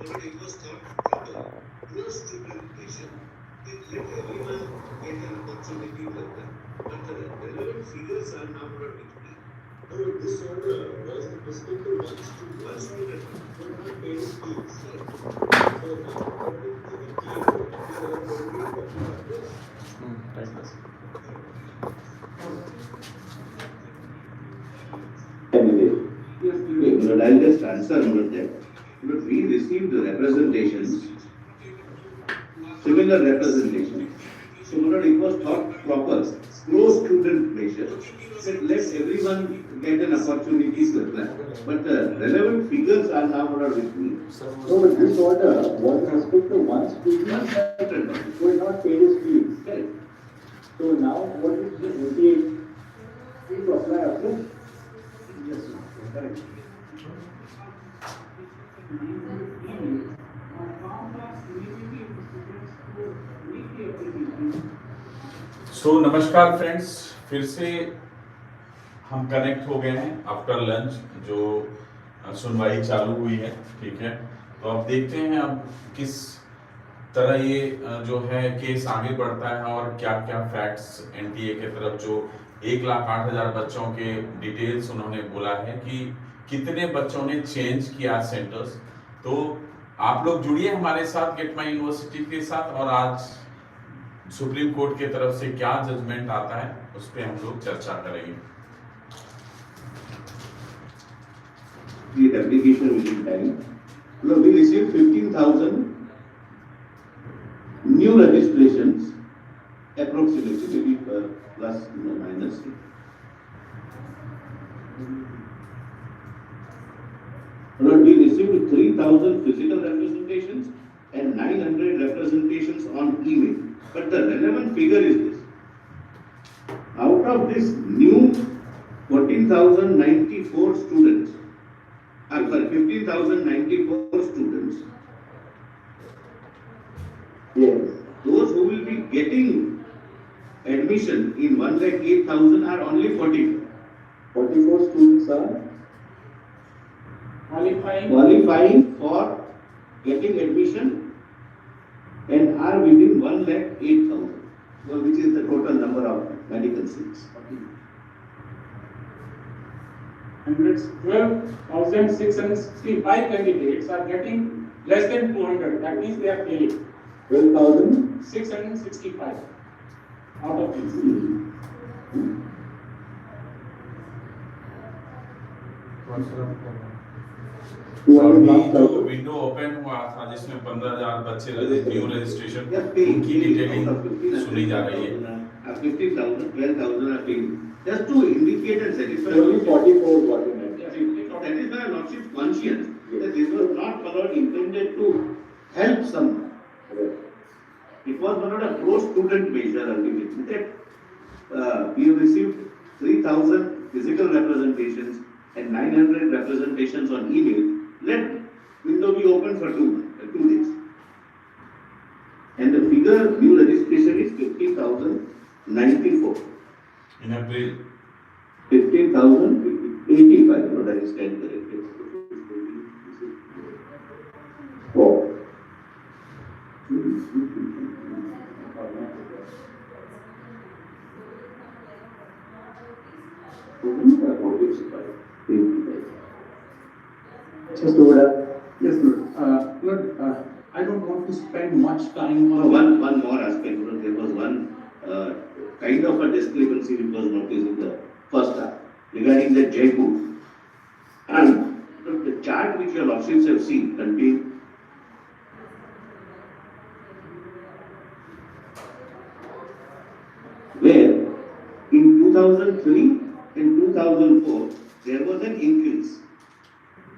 but it was thought proper. Post-implementation, it let everyone get an opportunity to apply. But the relevant figures are now not with me. Now, this order was specific to one student who had not paid his fees. Right? So, according to the GMU, we are already talking about this. But I'll just answer over that. But we received representations, similar representations. So it was thought proper, pro-student measure, that let everyone get an opportunity to apply. But the relevant figures are now not with me. So this order was with respect to one student who had not paid his fees. Correct. So now what is the NTA to apply after? Yes, correct. सो नमस्कार friends, फिर से हम connect हो गए हैं after lunch. जो सुनवाई चालू हुई है, ठीक है, तो अब देखते हैं अब किस तरह ये जो है केस आगे बढ़ता है और क्या क्या फैक्ट्स एनटीए के तरफ जो 1,08,000 बच्चों के डिटेल्स उन्होंने बोला है कि कितने बच्चों ने चेंज किया सेंटर्स। तो आप लोग जुड़िए हमारे साथ गेट माई यूनिवर्सिटी के साथ, और आज सुप्रीम कोर्ट की तरफ से क्या जजमेंट आता है उस पर हम लोग चर्चा करेंगे। The application within time. Well, we received 15,000 new registrations, approximately, maybe plus minus. Well, we received 3,000 physical representations and 900 representations on email. But the relevant figure is this. Out of this new 14,094 students, 15,094 students, Yes. those who will be getting admission in 1,08,000 are only 44. 44 students are Qualifying for getting admission and are within 1,08,000, well, which is the total number of medical seats. 12,665 candidates are getting less than 200. That means they are failing. 12,665 out of these. Window open हुआ था जिसमें 15,000 बच्चे new registration, उनकी detailing सुनी जा रही है। 15,000, 12,000 are paying. Just to indicate and satisfy. Only 44 got in. Satisfy our lordship's conscience that this was not intended to help someone. It was not a pro-student measure ultimately. That we have received 3,000 physical representations and 900 representations on email. Let window be open for 2 days. And the figure new registration is 15,094. In April 15,085. No, that is 10 corrected. Oh. Just over. Yes, Lord. Lord, I don't want to spend much time on One more aspect. There was one kind of a discrepancy which was noticed in the first half regarding the Jaipur. And the chart which your lordships have seen contains where in 2003 and 2004 there was an increase.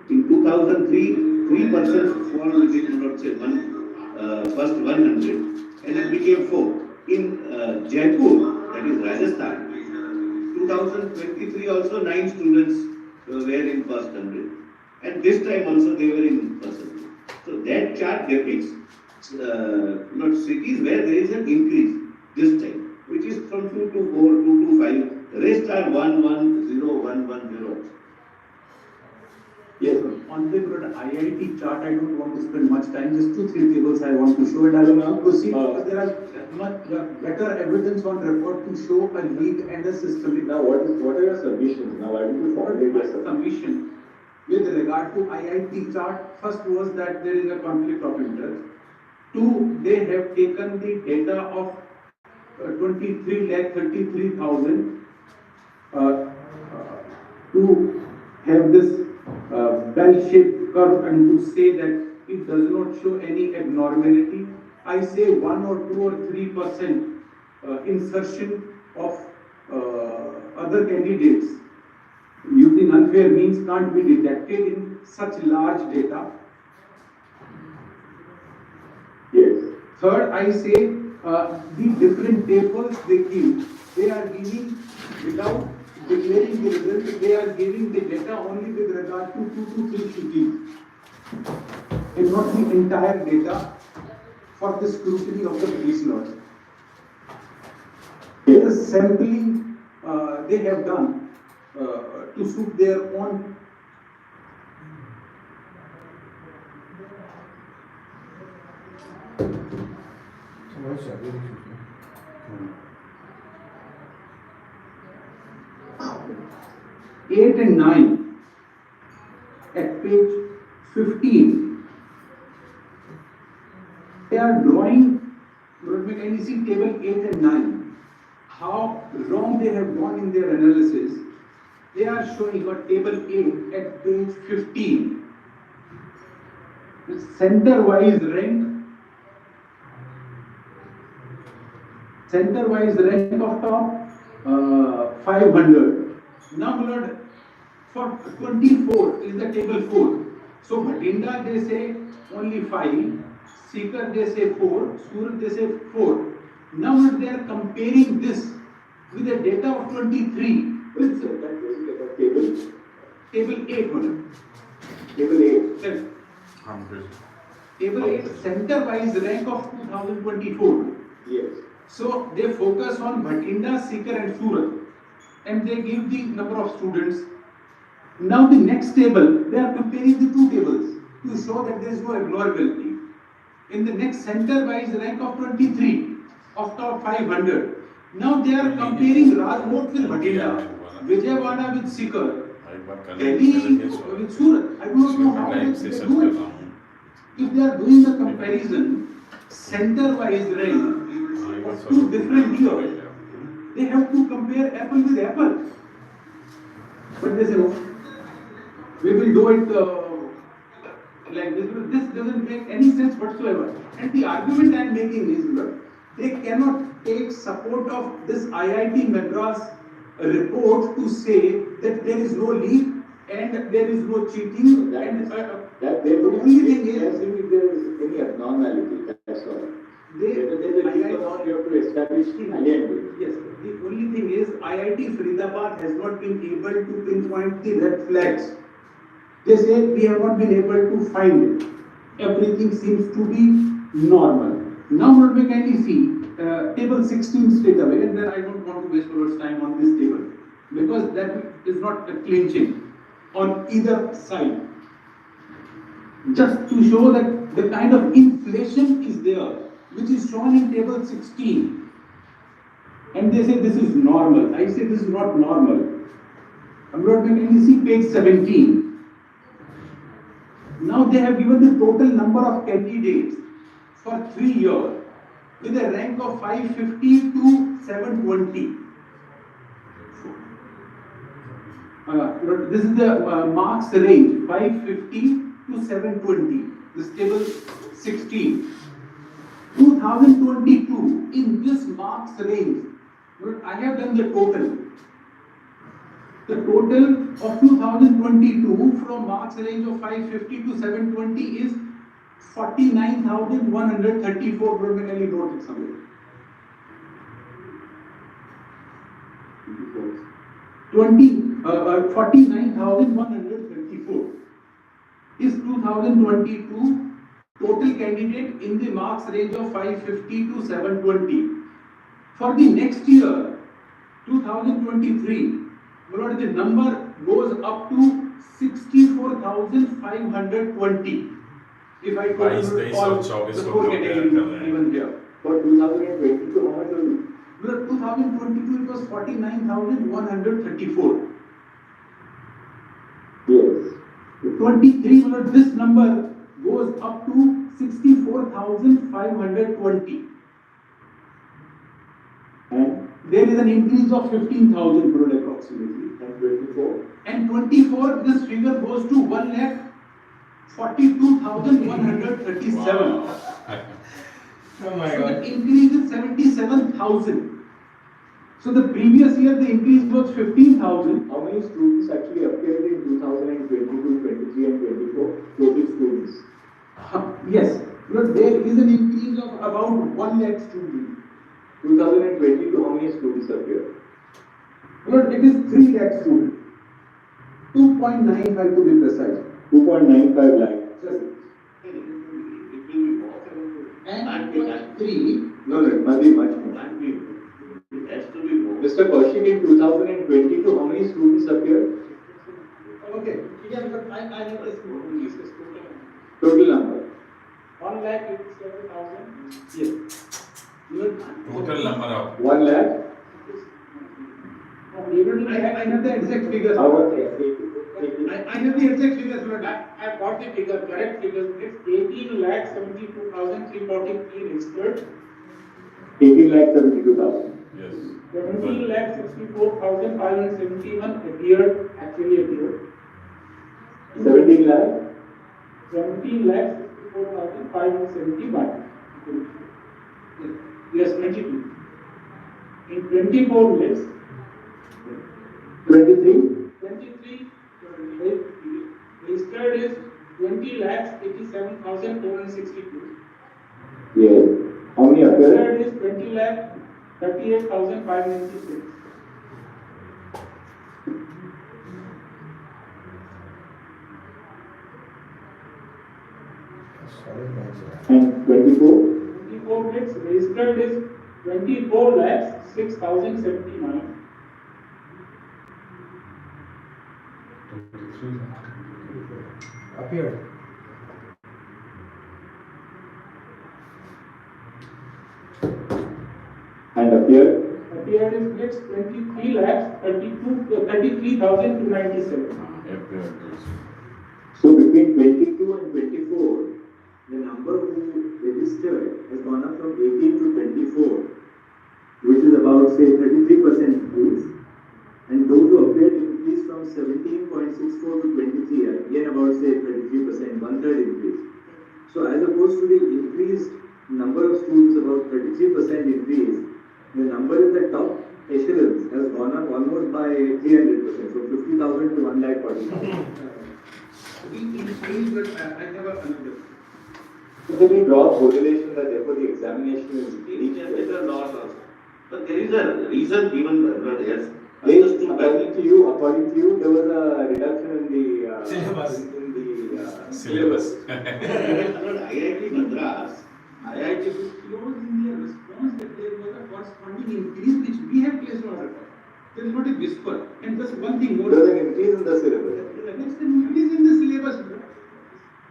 In 2003, 3% fall within, let's say, first 100, and it became 4. In Jaipur, that is Rajasthan, 2023 also 9 students were in first 100, and this time also they were in first 100. So that chart depicts cities where there is an increase this time, which is from 2 to 4, 2 to 5. The rest are 1, 1, 0, 1, 1, 0. Yes, on the IIT chart, I don't want to spend much time, just 2-3 tables I want to show, and I will now proceed because there are much better evidence on record to show a leak and a systemic. Now, what are your submissions? Now, why did you formulate your submission with regard to IIT chart? First was that there is a conflict of interest. 2, they have taken the data of 23,33,000 to have this bell-shaped curve and to say that it does not show any abnormality. I say 1 or 2 or 3% insertion of other candidates using unfair means can't be detected in such large data. Yes. Third, I say the different tables they give, they are giving without declaring the result, they are giving the data only with regard to 2 to 3 cities and not the entire data for the scrutiny of the prisoner. It is sampling they have done to suit their own. Eight and 9 at page 15. They are drawing, can you see table 8 and 9? How wrong they have gone in their analysis. They are showing a table 8 at page 15. It's center-wise rank. Center-wise rank of top 500. Now, Lord, for 24 is the table 4. So, Bhatinda they say only 5, Seeker they say 4, Surat they say 4. Now, they are comparing this with the data of 23. Which Table? Table 8, Lord. Table 8. Yes. Table 8 center-wise rank of 2024. Yes. So they focus on Bhatinda, Seeker and Surat and they give the number of students. Now the next table, they are comparing the 2 tables to show that there is no abnormality. In the next center-wise rank of 23 of top 500. Now they are comparing Rajkot with Bhatinda, Vijayawada with Seeker, Delhi with Surat. I do not know how they do it. If they are doing the comparison, center-wise rank of 2 different years, they have to compare apple with apple. But they say, no, we will do it like this. This doesn't make any sense whatsoever. And the argument I am making is that they cannot take support of this IIT Madras report to say that there is no leak and there is no cheating. And that they would only thing is if there is any abnormality. That's all. You have to establish the alignment. Yes, the only thing is IIT Faridabad has not been able to pinpoint the red flags. They say we have not been able to find it. Everything seems to be normal. Now what we can see, table 16 straight away, and then I don't want to waste our time on this table because that is not clinching on either side. Just to show that the kind of inflation is there, which is shown in table 16. And they say this is normal. I say this is not normal. I'm not making any see page 17. Now they have given the total number of candidates for 3 years with a rank of 550 to 720. This is the marks range 550 to 720. This table 16. 2022 in this marks range. I have done the total. The total of 2022 from marks range of 550 to 720 is 49,134. Probably note it somewhere. 49,134 is 2022 total candidate in the marks range of 550 to 720. For the next year, 2023, the number goes up to 64,000. 24,520. If I 22, total 23 all और 24 the को four compare categories कर रहे हैं। even here. For 2022, how much was it? 2022 it was 49,134. Yes. 23, this number goes up to 64,520. And There is an increase of 15,000 crore approximately. and 24. And 24, this figure goes to 1,42,137. Oh my So God. the increase is 77,000. So the previous year the increase was 15,000. How many students actually appeared in 2022, 23 and 24? Total students. Yes, but there is an increase of about 1 lakh students. 2022, how many students appeared? But it is 3 lakh students. 2.95 to be precise. 2.95 lakh. Just It will be more. and Can't be that. 3. No, it must be much more. Can't be. It has to be more. Mr. Kaushik, in 2022, how many students appeared? Okay, yeah, but I have this Total number. 1,87,000. Yes. Total number of 1 lakh. I have the exact figures. How about I have the exact figures, but I've got the figure, correct figures. It's 18,72,343 registered, 18,72,000. Yes 17,64,571 appeared, actually appeared. 17 lakh. 17,64,571. Yes, 22. In 24 lists, 23. 23 registered is 20,87,462. Yes. How many appeared? Registered is 20,38,596. And 24. 24 lists registered is 24,06,079. Appeared. And appeared. Appeared is lists 23,32,297. So between 22 and 24, the number who registered has gone up from 18 to 24, which is about say 33% increase. And those who appeared increased from 17.64 to 23, again about say 33%, 1/3 increase. So as opposed to the increased number of students, about 33% increase, the number in the top echelons has gone up almost by 300%, from 50,000 to 1,40,000. we increase, but I have another. So then we draw a correlation that therefore the examination is It can better loss also. But there is a reason given, yes. According to you, there was a reduction in the Syllabus. syllabus. IIT Madras, IIT Disclosed in their response that there was a corresponding increase which we have placed on record. There is not a whisper. And just one thing more. there was an increase in the syllabus. There's an increase in the syllabus.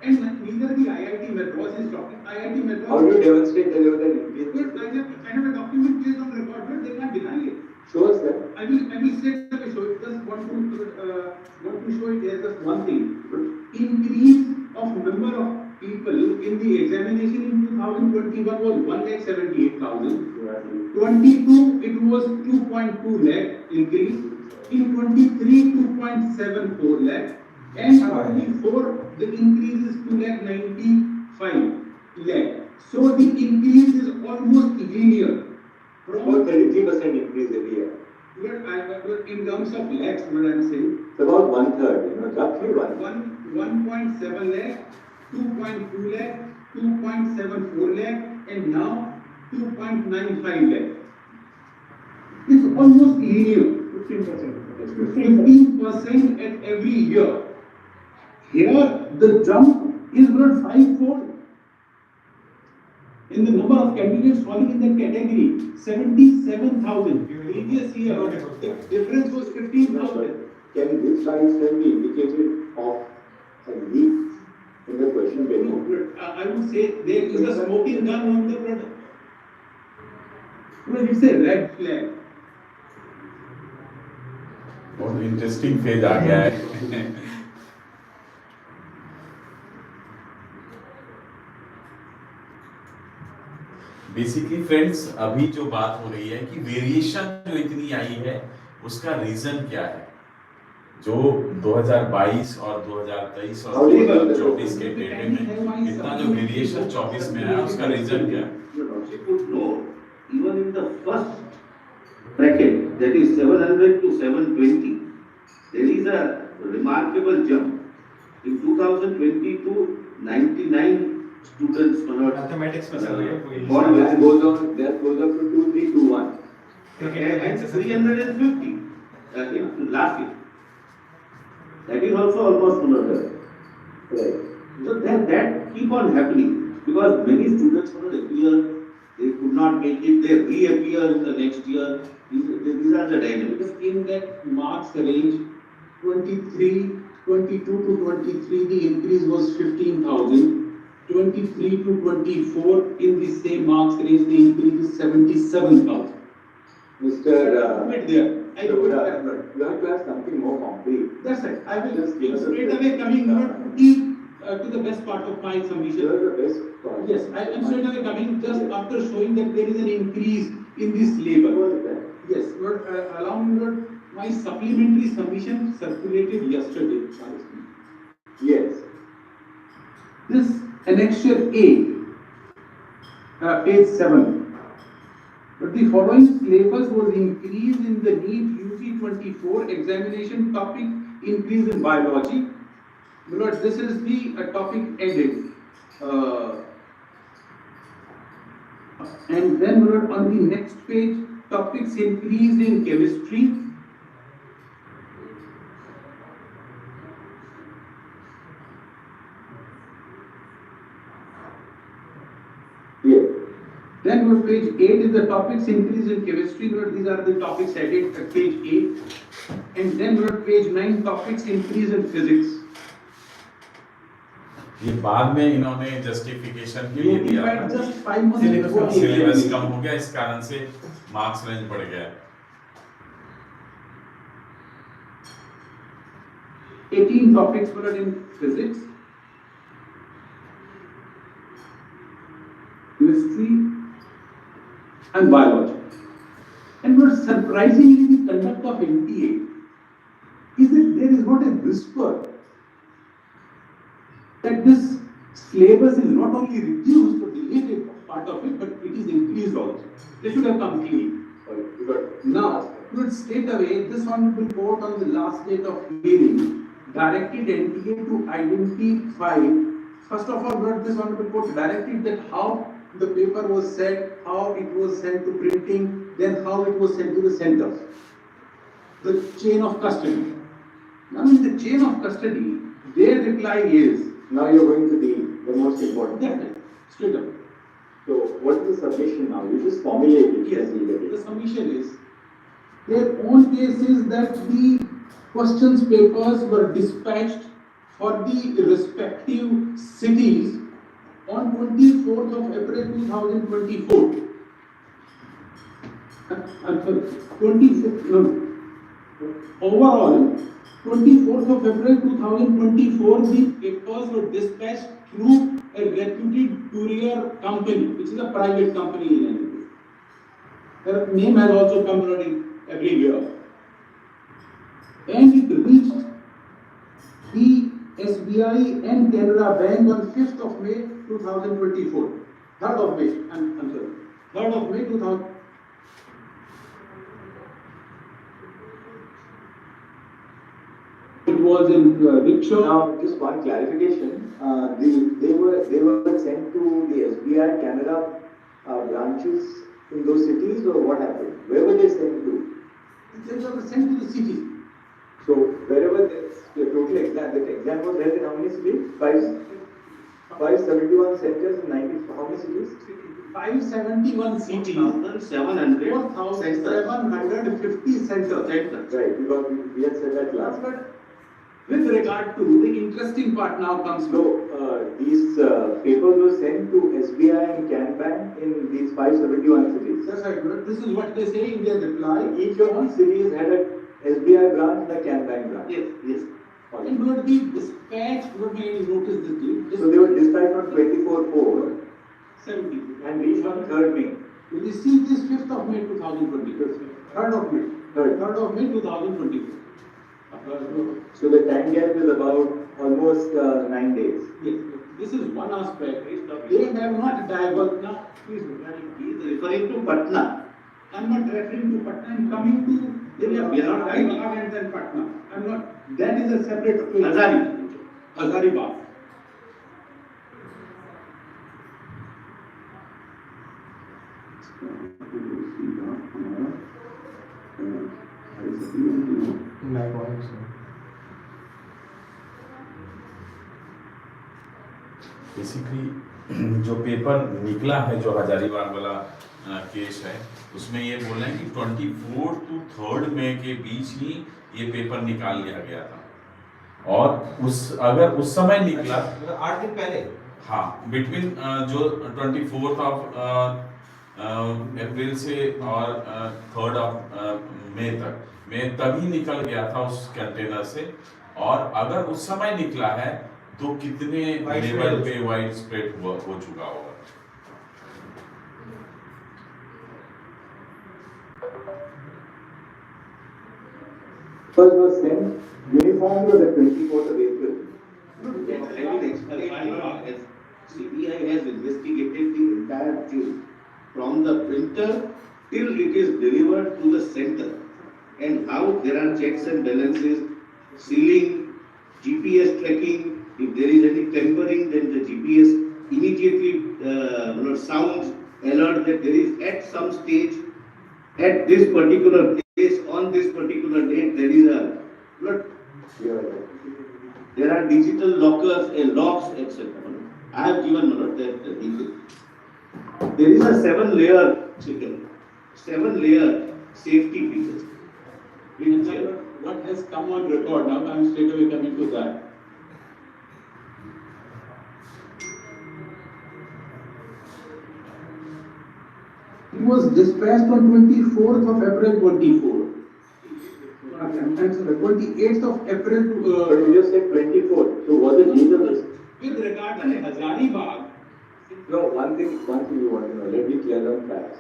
And neither the IIT Madras is talking. IIT Madras. How do you demonstrate that there was an increase? Well, I have a document placed on record, but they can't deny it. Show us that. I will straight away show it. Just want to show it as just one thing. Increase of number of people in the examination in 2021 was 1,78,000. 22 it was 2.2 lakh increase. In 23 2.74 lakh. And 24 the increase is 2,95 lakh. So the increase is almost linear. About 33% increase every year. But in terms of lakhs, what I'm saying, It's about 1/3, roughly one. 1.7 lakh, 2.2 lakh, 2.74 lakh, and now 2.95 lakh. It's almost linear. 15%. 15% at every year. Here, the jump is not fivefold. In the number of candidates falling in that category, 77,000. Previous year, the difference was 15,000. Can this rise can be indicated of leaked in the question paper. No, but I would say there is a smoking gun on the product. Well, it's a red flag. बहुत interesting phase आ गया है basically friends अभी जो बात हो रही है कि वेरिएशन जो इतनी आई है उसका रीजन क्या है जो 2022 और 2023 और 2024 के डेटे में इतना जो वेरिएशन 24 में आया उसका रीजन क्या है You could know, even in the first bracket, that is 700 to 720, there is a remarkable jump. In 2022, 99 students convert. Mathematics में sir That goes up to 2321. And 350 in last year. That is also almost another. Right. So that keep on happening because many students could not appear, they could not make it, they reappear in the next year. These are the dynamics. In that marks range, 22 to 23, the increase was 15,000. 23 to 24, in the same marks range, the increase is 77,000. Mr. Wait there. I don't you have have to have something more concrete. That's right. I will Just give us a straight bit. away coming to the best part of my submission. You're the best part. Yes, I am straight away coming just after showing that there is an increase in this labor. What is that? Yes, but allow me to my supplementary submission circulated yesterday. Yes. This annexure A, page 7. But the following syllabus was increased in the Neet UG 24 examination topic increase in biology. But this is the topic added. And then on the next page, topics increased in chemistry. Yes. Then on page 8 is the topics increase in chemistry. These are the topics added at page 8. And then on page 9, topics increase in physics. ये बाद में इन्होंने justification के लिए दिया था Just 5 months before the syllabus examination. कम हो गया इस कारण से मार्क्स रेंज बढ़ गया 18 topics were in physics, chemistry, and biology. And what surprisingly the conduct of NTA is that there is not a whisper that this syllabus is not only reduced or deleted part of it, but it is increased also. They should have come clean. Now, to state away, this honorable court on the last date of hearing directed NTA to identify, first of all, what this honorable court directed that how the paper was sent, how it was sent to printing, then how it was sent to the centers. The chain of custody. Now, in the chain of custody, their reply is, Now you're going to the most important. definitely, straight up. So what is the submission now? You just formulate it. Yes, as you get the it. submission is, their own case is that the questions papers were dispatched for the respective cities on 24th of April 2024. I'm sorry, 24th, no. Overall, 24th of April 2024, the papers were dispatched through a reputed courier company, which is a private company in India. Their name has also come out in every year. And it reached the SBI and Canara Bank on 5th of May 2024. 3rd of May, I'm sorry. 3rd of May 2000. It was in rickshaw. Now, just one clarification. They were sent to the SBI Canada branches in those cities, or what happened? Where were they sent to? They were sent to the city. So wherever the total exam, the exam was held in how many cities? 571 centers in 90. How many cities? 571 cities. 700. 4,750 centers. Right, because we had said that last. But With regard to the interesting part now comes So, to these papers were sent to SBI and CanBank in these 571 cities. that's right, but this is what they say in their reply. Each of these cities had a SBI branch and a CanBank branch. Yes, yes. And would be dispatched, would be any notice this date. So they were dispatched on 24/4 70. and reached on 3rd May. We received this 5th of May 2020. 3rd of May. Third. 3rd of May 2024. So the time gap is about almost 9 days. Yes, this is one aspect. They have not diverged. Now, please, He is referring to Patna. I'm not referring to Patna. I'm coming to We are not writing. and then Patna. I'm not. That is a separate case. Hazaribagh. Basically जो paper निकला है, जो हजारीबाग वाला case है, उसमें ये बोल रहे हैं कि 24 to 3rd मई के बीच ही ये पेपर निकाल लिया गया था, और अगर उस समय निकला 8 दिन पहले, हाँ, बिटवीन जो 24th of अप्रैल से और 3rd of मई तक में तभी निकल गया था उस कंटेनर से, और अगर उस समय निकला है तो कितने लेवल पे वाइड स्प्रेड हो चुका होगा। First was sent uniformly on the 24th of April. CBI has investigated the entire chain from the printer till it is delivered to the center, and how there are checks and balances, sealing, GPS tracking. If there is any tampering, then the GPS immediately sounds alert that there is at some stage, at this particular place, on this particular date, there is a flood. There are digital lockers and locks, etc. I have given that detail. There is a 7-layer safety feature. What has come on record now? I'm straight away coming to that. It was dispatched on 24th of April 24. And so the 28th of April But you just said 24th. So was it legal? with regard to Hazaribagh. No, one thing you want to know. Let me clear down facts.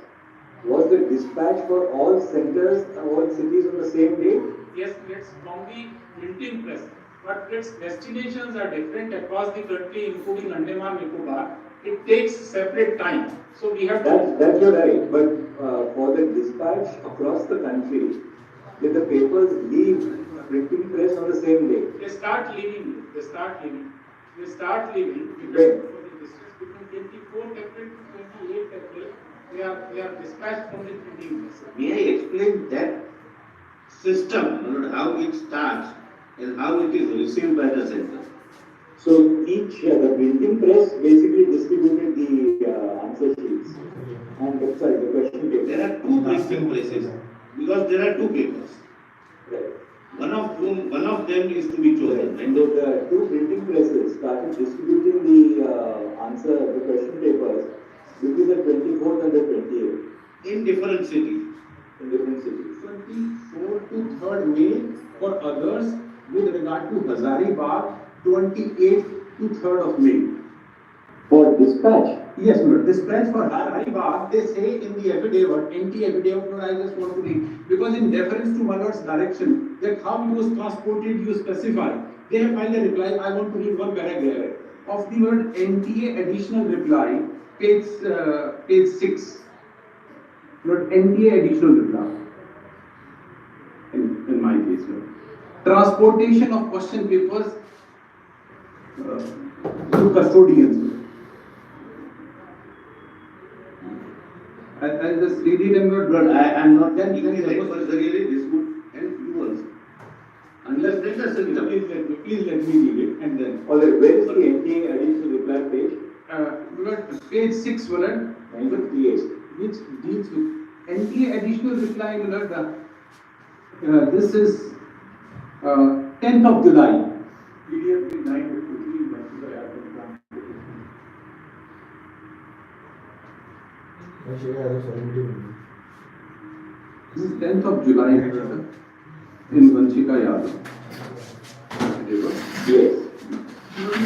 Was the dispatch for all centers, all cities on the same day? Yes, it's from the printing press, but its destinations are different across the country, including Andaman Nicobar. It takes separate time, so we have to. That's you're right. But for the dispatch across the country, did the papers leave printing press on the same day? They start leaving. Because When? for the distance between 24th April to 28th April, they are dispatched from the printing press. May I explain that system, how it starts and how it is received by the center? So the printing press basically distributed the answer sheets. And the question paper. There are two printing presses because there are two papers. Right. One of them is to be chosen. And the two printing presses started distributing the the question papers between the 24th and the 28th In different cities. in different cities. 24th to 3rd May for others, with regard to Hazaribagh, 28th to 3rd of May. For dispatch, Yes, ma'am. Dispatch for Hazaribagh, they say in the affidavit, NT affidavit, I just want to read, because in deference to Mallard's direction, that how it was transported, you specify. They have filed a reply, I want to read one paragraph of the word NTA additional reply, page 6. Word NTA additional reply. In my case, ma'am. Transportation of question papers to custodians. I'll just read it and not. I am not Then thinking that suppose- adversarially this would help you also. Unless there is a system. Please let me read it and then. where is the NTA additional reply page? Page 6, Willard, 958. which deals with NTA additional reply, Willard. This is 10th of July. PDF in 9 to 3 months of plan. This is 10th of July in Vanchika Yadav. Yes.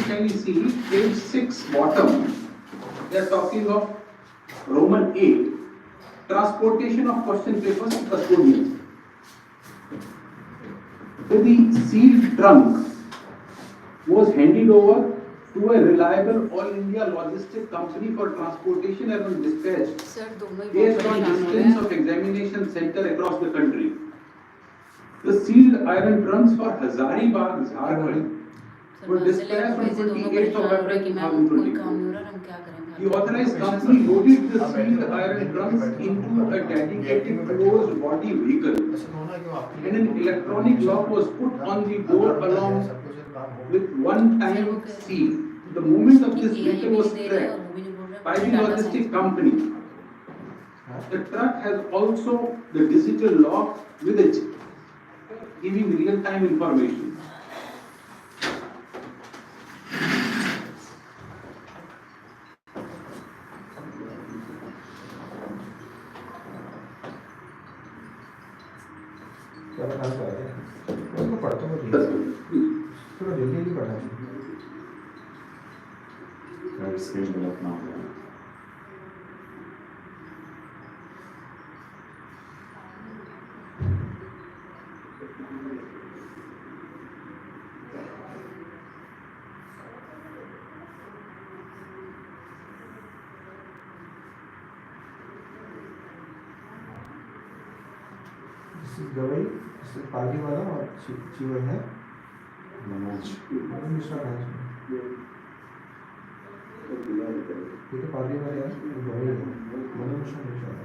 Can you see page 6 bottom? They are talking of Roman 8, transportation of question papers to custodians. So the sealed trunk was handed over to a reliable all India logistic company for transportation and on dispatch sir दोनों ही based बहुत on परेशान हो रहे distance हैं of examination center across the country. The sealed iron trunks for Hazaribagh, Jharkhand were dispatched on 28th of April 2024. The authorized company loaded the sealed iron trunks into a dedicated closed body vehicle and an electronic lock was put on the door along with one-time seal. The moment of this vehicle was tracked by the logistic company. The truck has also the digital lock with it, giving real-time information. थोड़ा जल्दी पढ़ना screen गलत ना हो जाए। गवई इससे party वाला और चिवई है मनोज मिश्रा है ये तो पार्टी वाले हैं गवई है मनोज मिश्रा है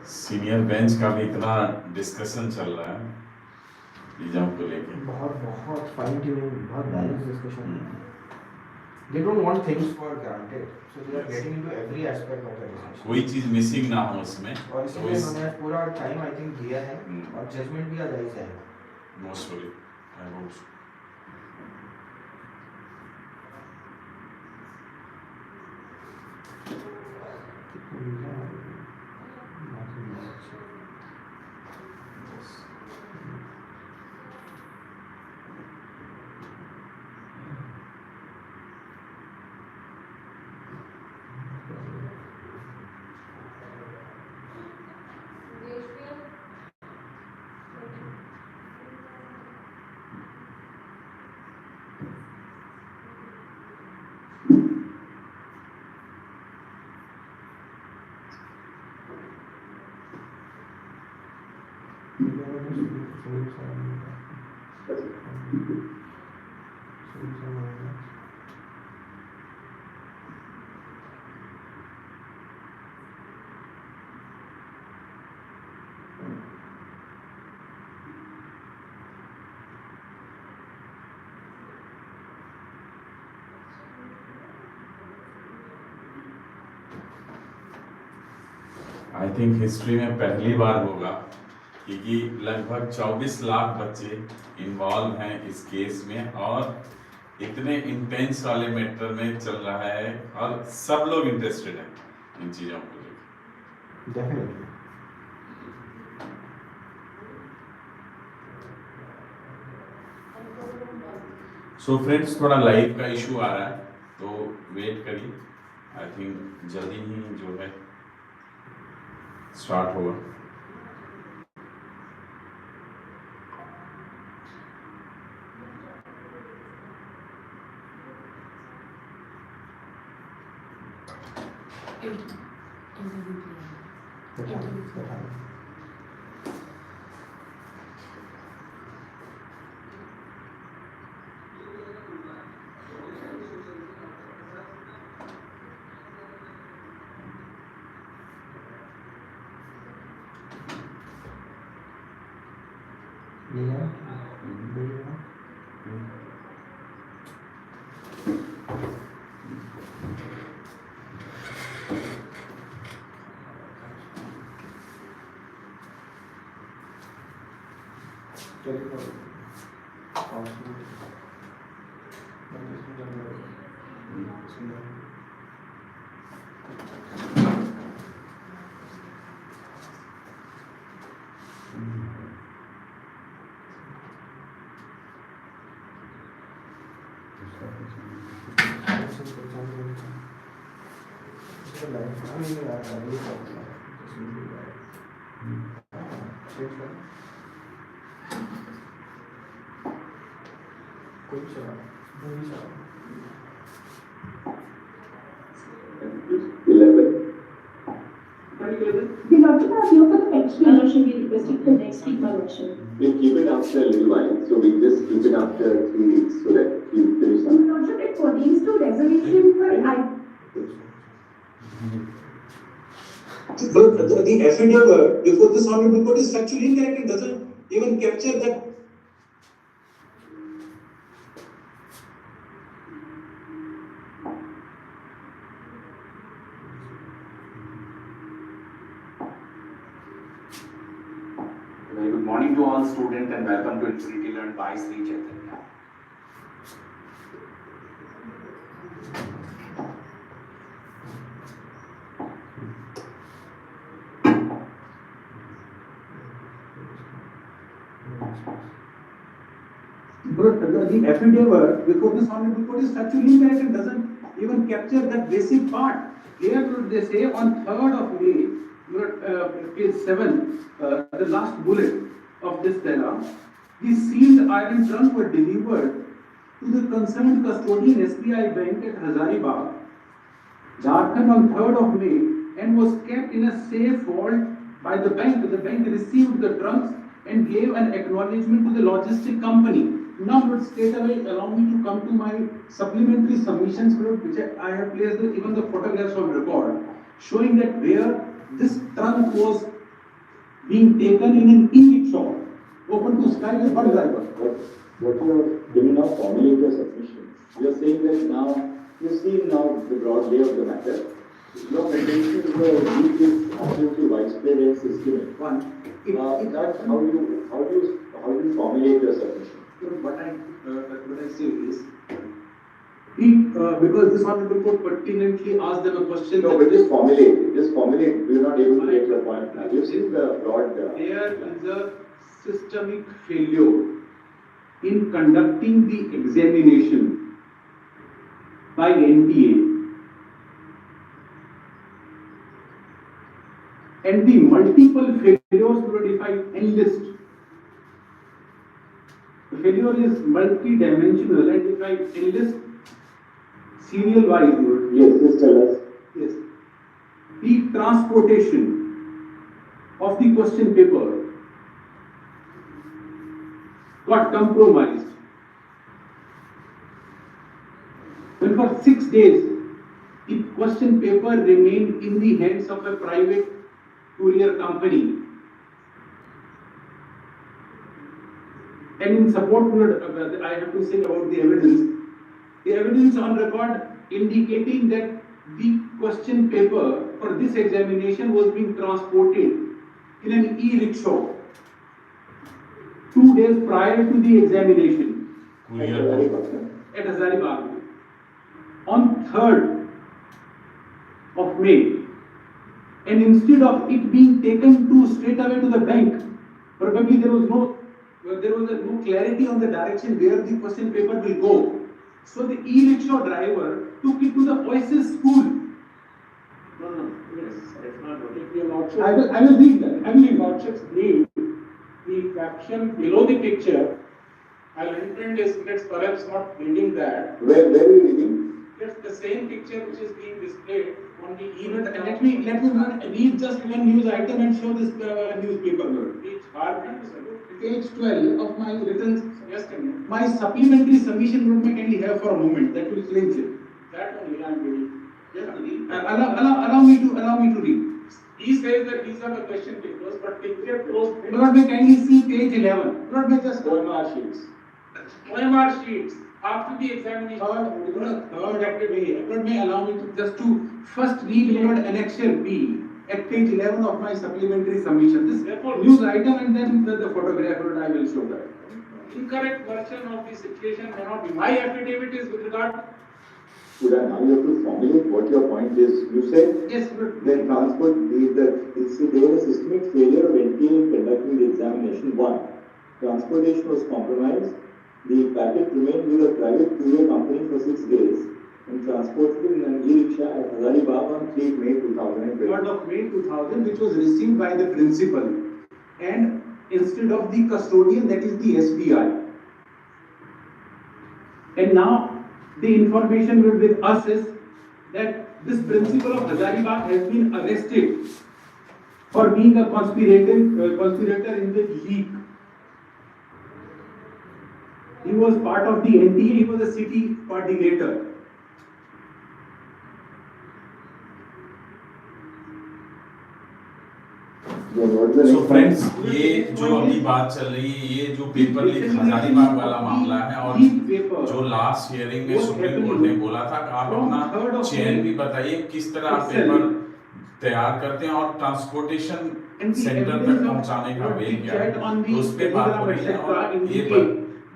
सीनियर बेंच का भी इतना डिस्कशन चल रहा है एग्जाम को लेके बहुत फाइन ट्यूनिंग बहुत balance discussion they don't want things for granted so they are getting into every aspect of the discussion कोई चीज मिसिंग ना हो उसमें और इसलिए उन्होंने पूरा टाइम आई थिंक दिया है और जजमेंट भी आज है mostly I hope I think history में पहली बार होगा क्योंकि लगभग 24 लाख बच्चे इन्वॉल्व हैं इस केस में और इतने इंटेंस वाले मैटर में चल रहा है और सब लोग इंटरेस्टेड हैं इन चीज़ों को लेकर। डेफिनेटली सो फ्रेंड्स थोड़ा लाइव का इशू आ रहा है तो वेट करिए, आई थिंक जल्दी ही जो है स्टार्ट होगा। The logic are here for the petitioner should be requested for next week by motion. We'll keep it after a little while, so we'll just keep it after 3 weeks so that we'll finish The up. logic it pertains to resolution for I. But the affidavit before this honorable court is factually incorrect. It doesn't even capture that. Very good morning to all students and welcome to Infinity Learn by Sri Chaitanya. But the affidavit before this honorable court is factually incorrect and doesn't even capture that basic part. Here they say on 3rd of May, page 7, the last bullet of this para, the sealed iron trunk were delivered to the concerned custodian SBI Bank at Hazaribagh, Jharkhand on 3rd of May and was kept in a safe vault by the bank. The bank received the trunks and gave an acknowledgement to the logistic company. Now, but straight away allow me to come to my supplementary submissions, which I have placed even the photographs on record, showing that where this trunk was being taken in an e-rickshaw, open to sky with one driver. What you are giving now formulate your submission. You are saying that now, you see now the broad lay of the matter. Your pretensions were Neet is absolutely widespread and systemic. That's how do you formulate your submission? What I say is, because this honorable court pertinently asked them a question. No, but just formulate it. Just formulate it. We are not able to get your point. You've seen the broad. There is a systemic failure in conducting the examination by NTA, and the multiple failures would if I enlist. The failure is multi-dimensional, and if I enlist serial wise, Yes, just tell us. yes, the transportation of the question paper got compromised. When for 6 days, the question paper remained in the hands of a private courier company. And in support, I have to say about the evidence on record indicating that the question paper for this examination was being transported in an e-rickshaw 2 days prior to the examination at Hazaribagh. On 3rd of May, and instead of it being taken to straight away to the bank, probably there was no there was no clarity on the direction where the question paper will go. So the e-rickshaw driver took it to the Oasis school. No, yes, that's not what If your lordship, I will read that. I will read that. lordships read the caption below the picture, I'll intend is it's perhaps not reading that. Where are you reading? It's the same picture which is being displayed on the Let email. me not read just one news item and show this newspaper. Page bar, Page 12 of my written, just a minute. my supplementary submission note may kindly have for a moment. That will cleanse it. That only I am reading. just read. Allow me to read. He says that these are the question papers, but picture close. Lord may kindly see page 11. Lord may just OMR sheets. OMR sheets after the examination. Lord may allow me to just to first read Lord annexure B at page 11 of my supplementary submission. This Therefore, news item and then the photograph, Lord, I will show that. incorrect version of the situation may not be. My affidavit is with regard. Uda, now you have to formulate what your point is. You said Yes, Lord. the transport, there was a systemic failure of NTA in conducting the examination. One, transportation was compromised. The packet remained with a private courier company for 6 days and transported in an e-rickshaw at Hazaribagh on 3 May 2020. 3rd of May 2000, which was received by the principal, and instead of the custodian, that is the SBI. And now the information with us is that this principal of Hazaribagh has been arrested for being a conspirator in the leak. He was part of the NDA, he was a city coordinator. So friends, ये जो अभी बात चल रही है, ये जो paper leak Hazaribagh वाला मामला है, और जो लास्ट हियरिंग में सुप्रीम कोर्ट ने बोला था कि आप अपना चयन भी बताइए, किस तरह आप पेपर तैयार करते हैं और ट्रांसपोर्टेशन सेंटर तक पहुंचाने का वे क्या है, तो उस पे बात हो रही है और ये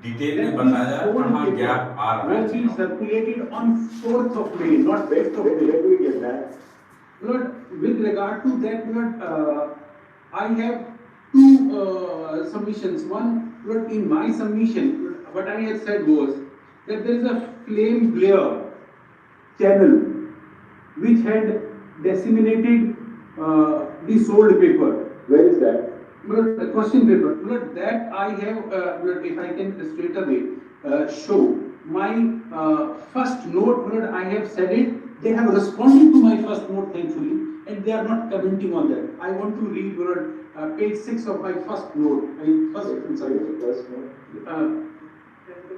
डिटेल में बताया कहाँ गैप आ रहा है। Circulated on 4th of May, not 5th of May. Where do we get that? Lord, with regard to that, Lord, I have two submissions. One, Lord, in my submission, what I had said was that there is a flame glare channel which had disseminated the sold paper. Where is that? Lord, the question paper. Lord, that I have, Lord, if I can straight away show my first note, Lord, I have said it. They have responded to my first note, thankfully, and they are not commenting on that. I want to read, Lord, page 6 of my first note. First note.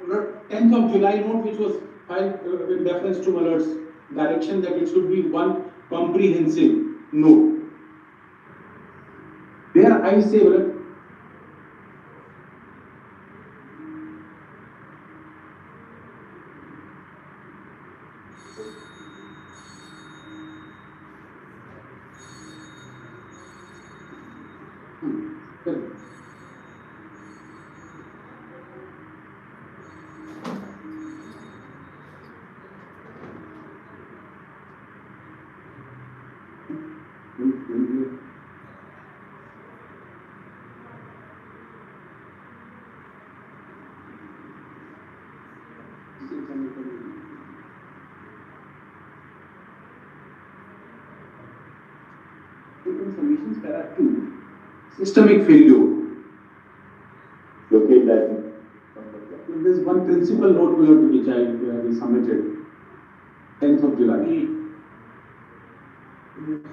Lord, 10th of July note, which was filed in reference to my Lord's direction that it should be one comprehensive note. There I say, Lord, submissions para 2, systemic failure. Locate that. There is one principal note which I submitted 10th of July.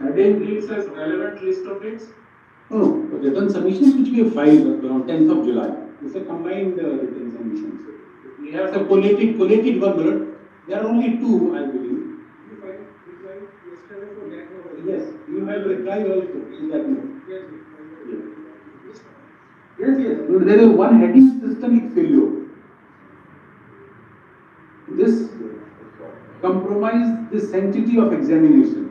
Heading reads as relevant list of dates. No, written submissions which we have filed on 10th of July. It's a combined written submissions. We have It's a collated one, Lord. There are only 2, I believe. Yes, you have replied also in that note. Yes. Lord, there is one heading, systemic failure. This compromised the sanctity of examination.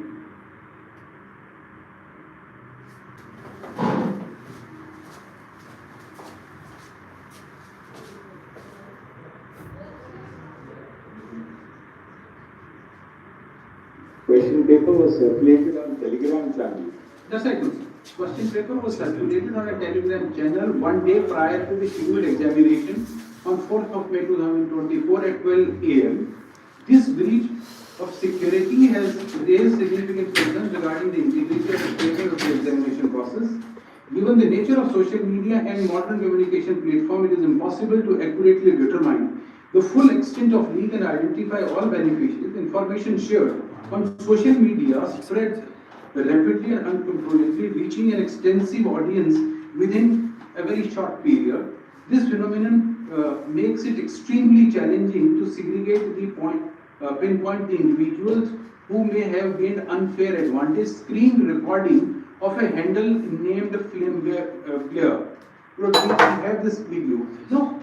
Question paper was circulated on Telegram channel. Just like this. Question paper was circulated on a Telegram channel one day prior to the scheduled examination on 4th of May 2024 at 12 a.m. This breach of security has raised significant concerns regarding the integrity of the statement of the examination process. Given the nature of social media and modern communication platform, it is impossible to accurately determine the full extent of leak and identify all beneficiaries. Information shared on social media spreads rapidly and uncontrollably, reaching an extensive audience within a very short period. This phenomenon makes it extremely challenging to segregate pinpoint the individuals who may have gained unfair advantage. Screen recording of a handle named Flame Player. We have this video. Now,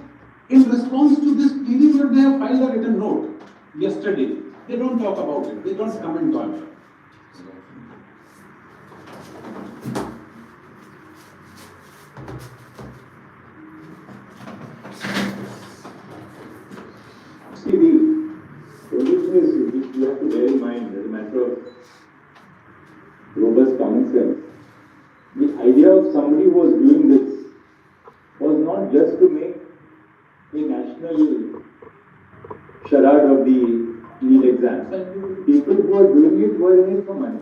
in response to this period, they have filed a written note yesterday. They don't talk about it. They don't comment on it. See, the only thing is which you have to bear in mind as a matter of robust common sense. The idea of somebody who was doing this was not just to make a national charade of the NEET exam. People who were doing it were in it for money.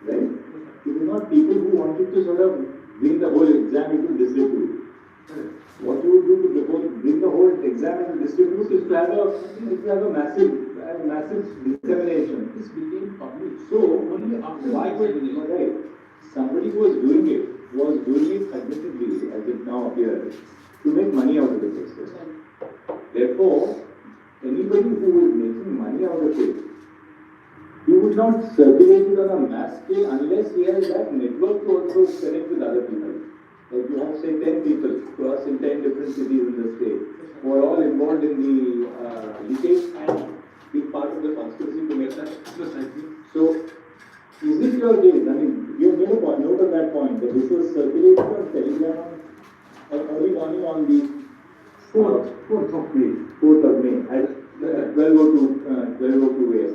Right? It is not people who wanted to sort of bring the whole exam into disrepute. What you would do to bring the whole exam into disrepute is to have a massive dissemination. This became public. So only after right, somebody who was doing it admittedly, as it now appears, to make money out of the process. Therefore, anybody who is making money out of it, he would not circulate it on a mass scale unless he has that network to also connect with other people. Like you have, say, 10 people across in 10 different cities in the state who are all involved in the leakage and be part of the conspiracy to make that precisely. So, is it your case? I mean, you have made a note of that point that this was circulated on Telegram early morning on the 4th of May at 12:02 a.m.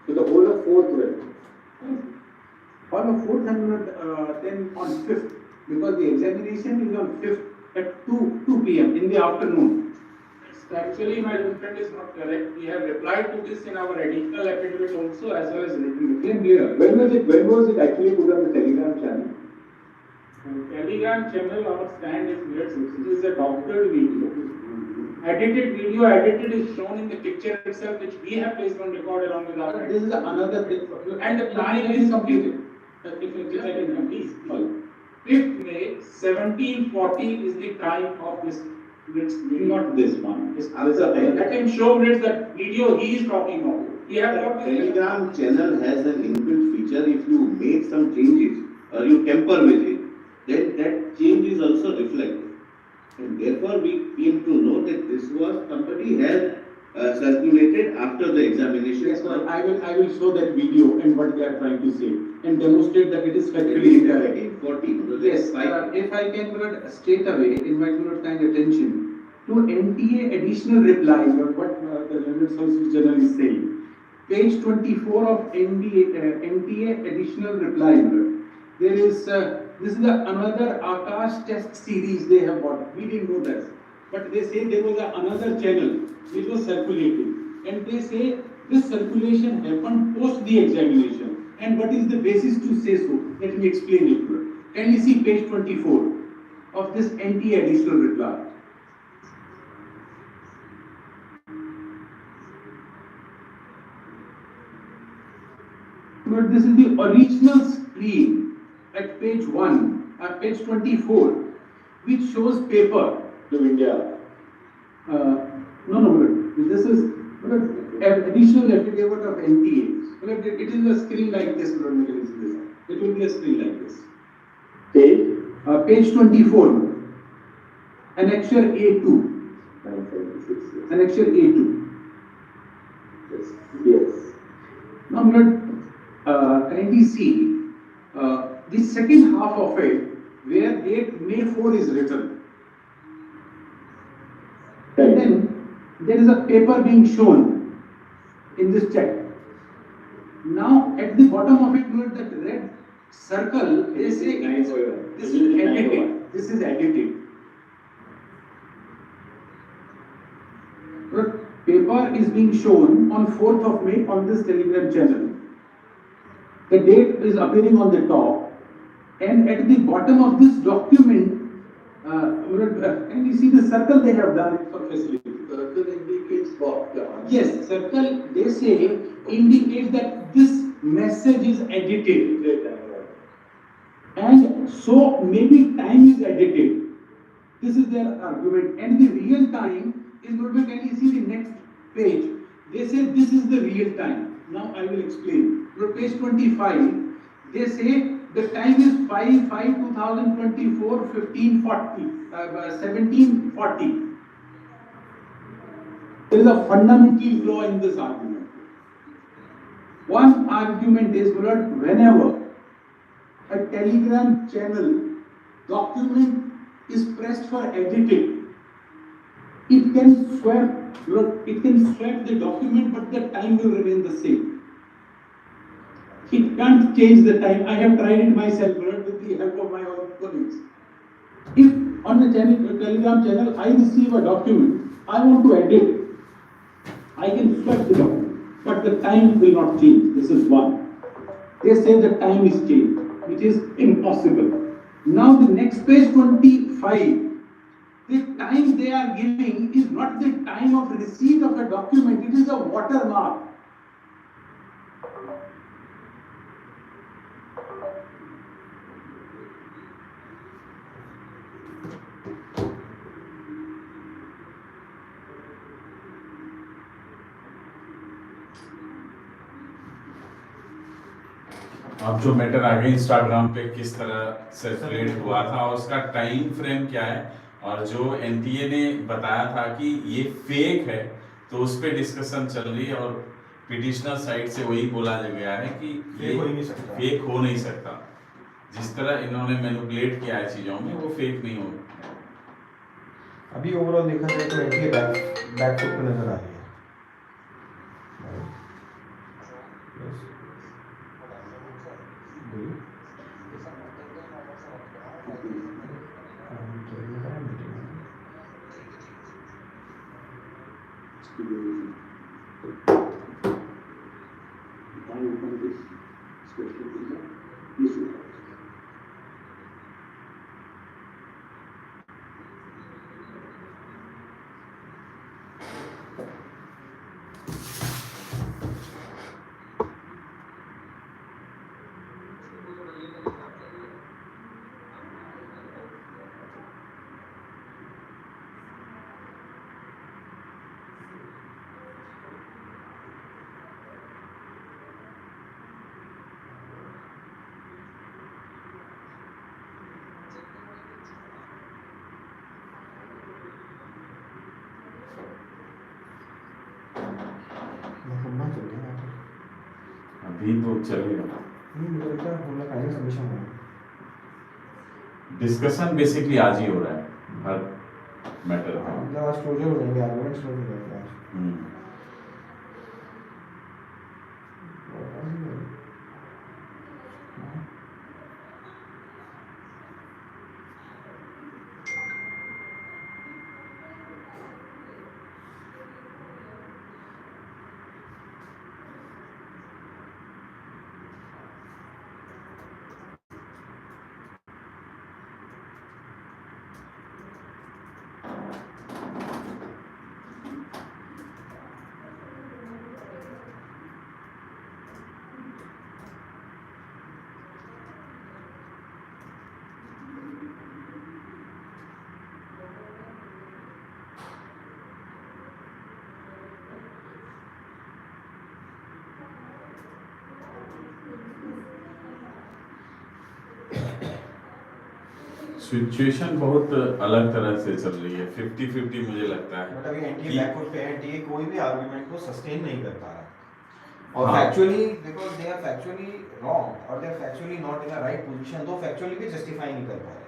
So the whole of 4th were. On the 4th and then on 5th, because the examination is on 5th at 2 p.m. in the afternoon. Actually, my friend is not correct. We have replied to this in our additional affidavit also, as well as written. When was it actually put on the Telegram channel? Telegram channel, our stand is made. It is a doctored video. Edited is shown in the picture itself, which we have placed on record along with our. This is another thing. And the time is completed. If you can complete. 5th May, 1740 is the time of this. Not this one. I can show Blitz that video he is talking about. We have got this. Telegram channel has an inbuilt feature. If you make some changes or you tamper with it, then that change is also reflected. And therefore, we came to know that this was somebody had circulated after the examination. Yes, sir. I will show that video and what they are trying to say and demonstrate that it is factually incorrect. 14. Yes, if I can straight away invite your kind attention to NTA additional reply, or what the Learned Sources Journal is saying. Page 24 of NTA additional reply. There is this is another Akash test series they have got. We didn't know that, but they say there was another channel which was circulating, and they say this circulation happened post the examination. And what is the basis to say so? Let me explain it to you. Can you see page 24 of this NTA additional reply? But this is the original screen at page 1, page 24, which shows paper. To India. No, this is additional affidavit of NTA. It is a screen like this. It will be a screen like this. Page 24, annexure A2. 976. Annexure A2. Yes. Now, kindly see the second half of it, where date May 4 is written. And then there is a paper being shown in this check. Now, at the bottom of it, you have that red circle, they say this is edited. This is edited. The paper is being shown on 4th of May on this Telegram channel. The date is appearing on the top, and at the bottom of this document, and you see the circle they have done it for facility. Circle indicates what? Yes, circle they say indicates that this message is edited, and so maybe time is edited. This is their argument, and the real time is going to be, can you see the next page? They say this is the real time. Now I will explain. Page 25, they say the time is 5/5/2024, 15:40, 17:40. There is a fundamental flaw in this argument. One argument is that whenever a Telegram channel document is pressed for editing, it can swap the document, but the time will remain the same. It can't change the time. I have tried it myself with the help of my own colleagues. If on the Telegram channel I receive a document, I want to edit it, I can swap the document, but the time will not change. This is one. They say the time is changed, which is impossible. Now the next page 25, the time they are giving is not the time of receipt of a document, it is a watermark. अब जो matter आगे Instagram पे किस तरह circulate हुआ था और उसका टाइम फ्रेम क्या है, और जो एनटीए ने बताया था कि ये फेक है, तो उस पर डिस्कशन चल रही है और पिटिशनर साइड से वही बोला गया है कि ये फेक हो नहीं सकता। जिस तरह इन्होंने मैनिपुलेट किया है चीज़ों में, वो फेक नहीं हो। अभी ओवरऑल देखा जाए तो एनटीए बैक फुट पे नजर आ रही है। अभी तो चलेगा। मुझे लगता है हम लोग फाइनल सबमिशन होगा। डिस्कशन बेसिकली आज ही हो रहा है हर मैटर का। लास्ट क्लोजर हो जाएंगे, आर्गुमेंट्स क्लोज हो जाएंगे आज। सिचुएशन बहुत अलग तरह से चल रही है, 50-50 मुझे लगता है। बट अभी एनटीए बैकवर्ड पे है, एनटीए कोई भी आर्गुमेंट को सस्टेन नहीं कर पा रहा और factually because they are factually wrong और they are factually not in a right position, तो फैक्चुअली भी जस्टिफाई नहीं कर पा रहे।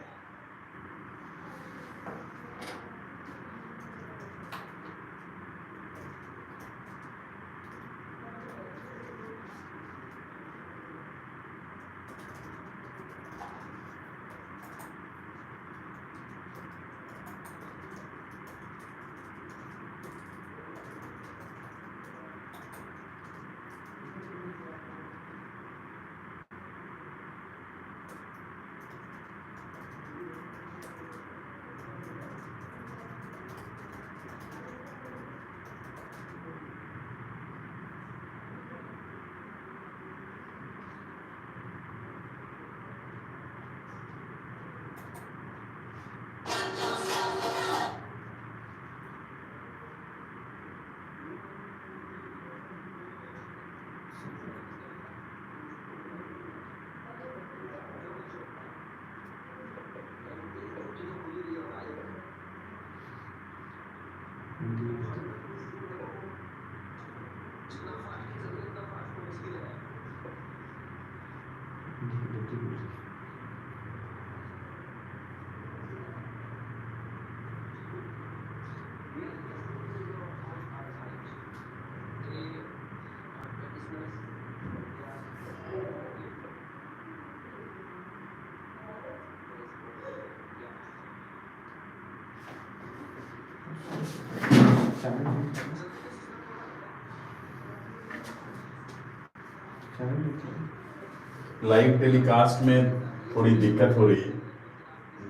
लाइव टेलीकास्ट में थोड़ी दिक्कत हो रही है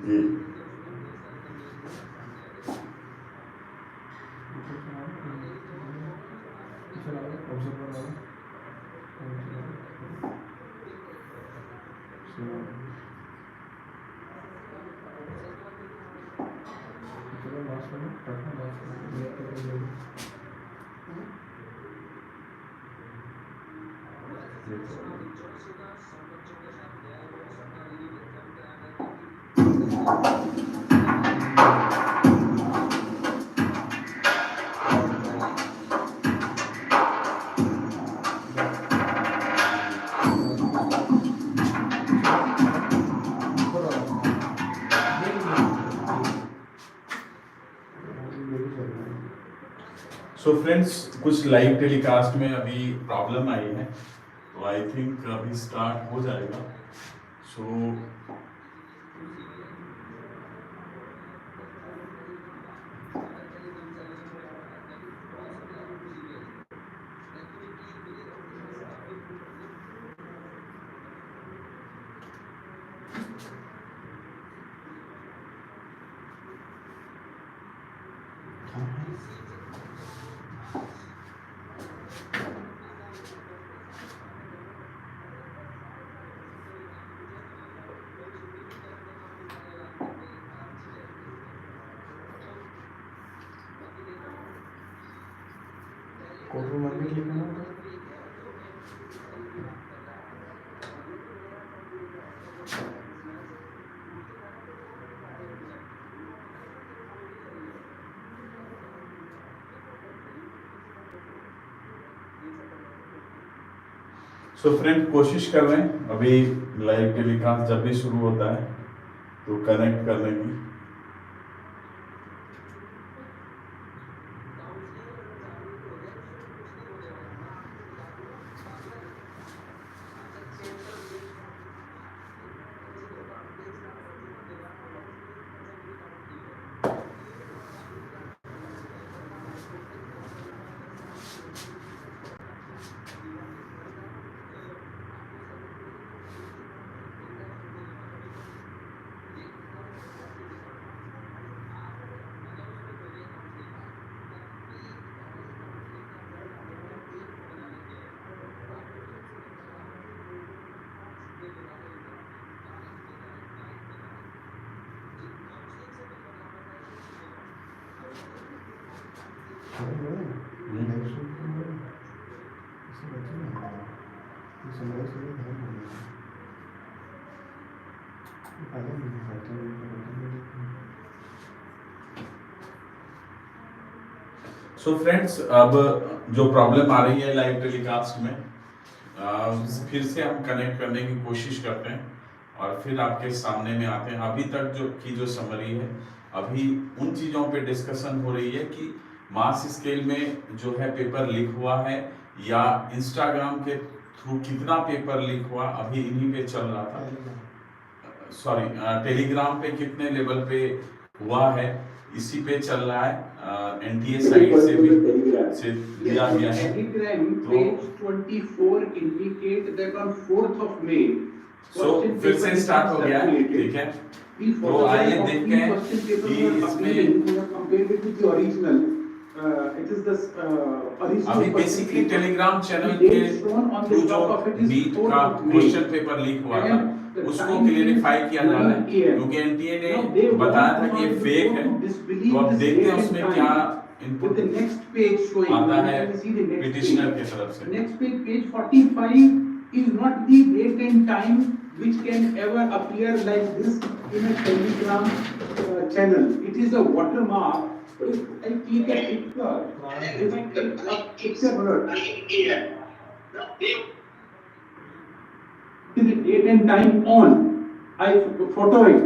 जी। सो फ्रेंड्स, कुछ लाइव टेलीकास्ट में अभी प्रॉब्लम आई है, तो आई थिंक अभी स्टार्ट हो जाएगा। सो फ्रेंड, कोशिश कर रहे हैं अभी लाइव टेलीकास्ट जब भी शुरू होता है तो कनेक्ट करने की। सो फ्रेंड्स, अब जो प्रॉब्लम आ रही है लाइव टेलीकास्ट में, फिर से हम कनेक्ट करने की कोशिश करते हैं और फिर आपके सामने में आते हैं। अभी तक जो समरी है, अभी उन चीज़ों पे डिस्कशन हो रही है कि मास स्केल में जो है पेपर लीक हुआ है या इंस्टाग्राम के थ्रू कितना पेपर लीक हुआ, अभी इन्हीं पे चल रहा था। सॉरी, टेलीग्राम पे कितने लेवल पे हुआ है, इसी पे चल रहा है। एनटीए साइट से भी दिया गया है। Page 24 indicate that on 4th of May, फिर से स्टार्ट हो गया है, ठीक है। तो आइए देखते हैं कि इसमें अभी बेसिकली टेलीग्राम चैनल के थ्रू जो नीट का क्वेश्चन पेपर लीक हुआ था उसको क्लियरिफाई किया जा रहा है, क्योंकि एनटीए ने बताया था कि ये फेक है। तो अब देखते हैं उसमें क्या इनपुट आता है पिटिशनर की तरफ से। Next page, page 45 is not the date and time which can ever appear like this in a telegram channel. It is a watermark if I click a picture, if I click a picture, the date and time on, I photo it,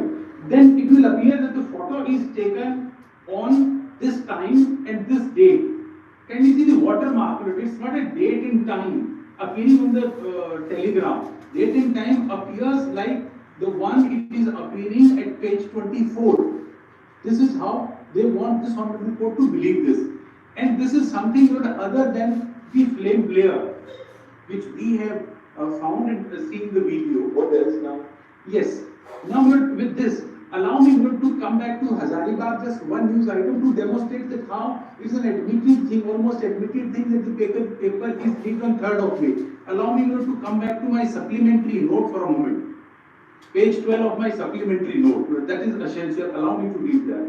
then it will appear that the photo is taken on this time and this date. Can you see the watermark? It's not a date and time appearing on the telegram. Date and time appears like the one it is appearing at page 24. This is how they want this honorable court to believe this. And this is something other than the flame player, which we have found and seen the video. What else now? Yes. Now with this, allow me to come back to Hazaribagh, just one news item to demonstrate that how it's an admitted thing, almost admitted thing that the paper is leaked on 3rd of May. Allow me to come back to my supplementary note for a moment. Page 12 of my supplementary note. That is essential. Allow me to read that.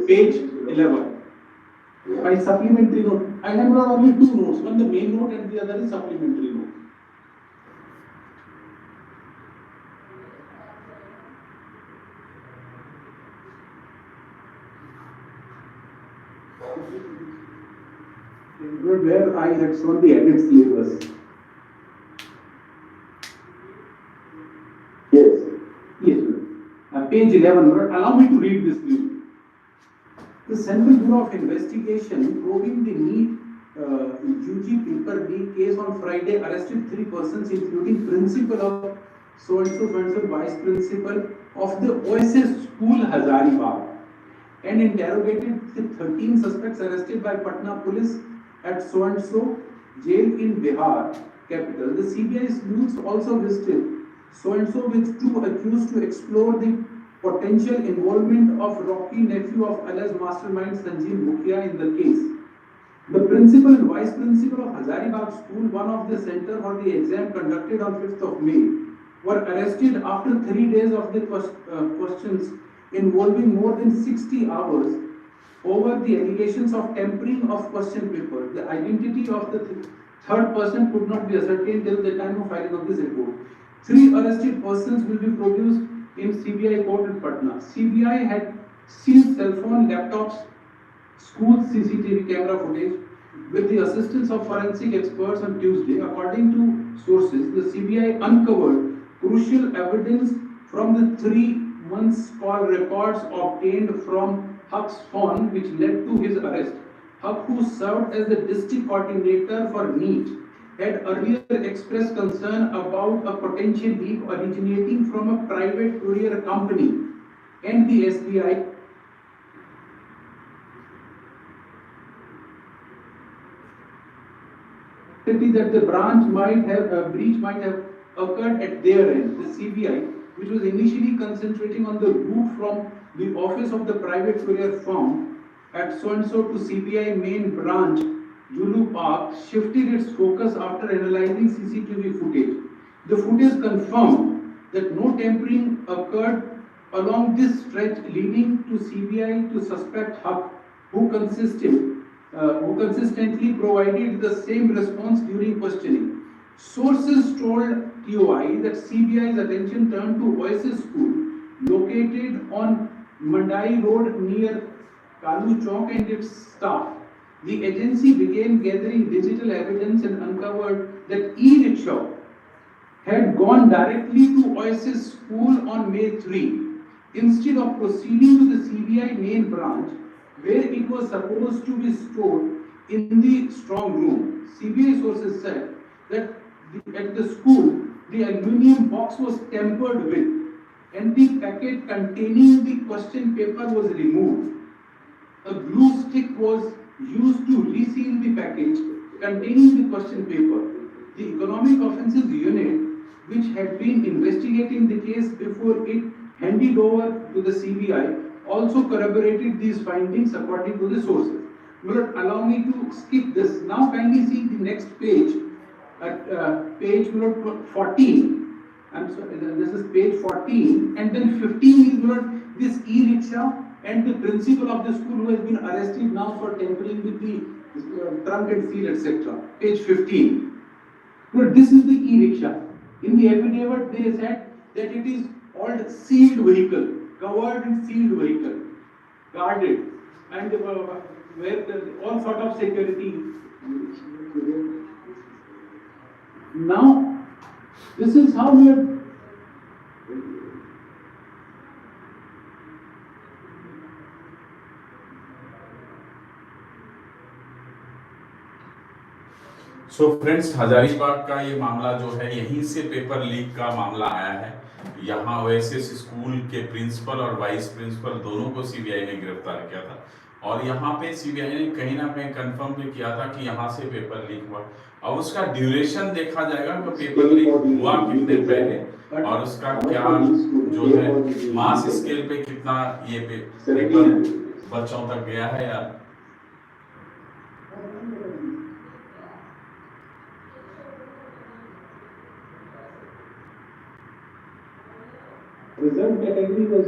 Page 11. My supplementary note. I have not only two notes, one the main note and the other is supplementary note. Where I had shown the added syllabus. Yes. Yes, page 11. Allow me to read this to you. The Central Bureau of Investigation probing the Neet UG paper leak case on Friday arrested 3 persons, including principal of so and so, vice principal of the OSS school Hazaribagh, and interrogated the 13 suspects arrested by Patna police at so and so jail in Bihar capital. The CBI sleuths also visited so and so with 2 accused to explore the potential involvement of Rocky, nephew of alleged mastermind Sanjeev Mukhia, in the case. The principal and vice principal of Hazaribagh school, one of the center for the exam conducted on 5th of May, were arrested after 3 days of the questions involving more than 60 hours over the allegations of tampering of question paper. The identity of the third person could not be ascertained till the time of filing of this report. 3 arrested persons will be produced in CBI court in Patna. CBI had seized cell phone, laptops, school CCTV camera footage with the assistance of forensic experts on Tuesday. According to sources, the CBI uncovered crucial evidence from the 3 months call records obtained from Huck's phone, which led to his arrest. Huck, who served as the district coordinator for Neet, had earlier expressed concern about a potential leak originating from a private courier company, and the SBI that the breach might have occurred at their end. The CBI, which was initially concentrating on the route from the office of the private courier firm at so and so to CBI main branch, Julu Park, shifted its focus after analyzing CCTV footage. The footage confirmed that no tampering occurred along this stretch, leading to CBI to suspect Huck, who consistently provided the same response during questioning. Sources told TOI that CBI's attention turned to OSS school, located on Mandai Road near Kalu Chowk, and its staff. The agency began gathering digital evidence and uncovered that e-rickshaw had gone directly to OSS school on May 3, instead of proceeding to the CBI main branch, where it was supposed to be stored in the strong room. CBI sources said that at the school, the aluminium box was tampered with and the packet containing the question paper was removed. A glue stick was used to reseal the package containing the question paper. The Economic Offences Unit, which had been investigating the case before it handed over to the CBI, also corroborated these findings according to the sources. Allow me to skip this. Now kindly see the next page, at page 14. I'm sorry, this is page 14, and then 15 is this e-rickshaw and the principal of the school who has been arrested now for tampering with the trunk and seal, etc. Page 15. This is the e-rickshaw. In the affidavit, they said that it is called sealed vehicle, covered and sealed vehicle, guarded. and where all sort of security. Now, this is how we are. So friends, Hazaribagh का ये मामला जो है, यहीं से paper leak का मामला आया है। यहाँ ओएसएस स्कूल के प्रिंसिपल और वाइस प्रिंसिपल दोनों को सीबीआई ने गिरफ्तार किया था, और यहाँ पे सीबीआई ने कहीं ना कहीं कंफर्म भी किया था कि यहाँ से पेपर लीक हुआ। अब उसका ड्यूरेशन देखा जाएगा कि पेपर लीक हुआ कितने पहले, और उसका क्या जो है मास स्केल पे कितना ये पेपर बच्चों तक गया है या Result category was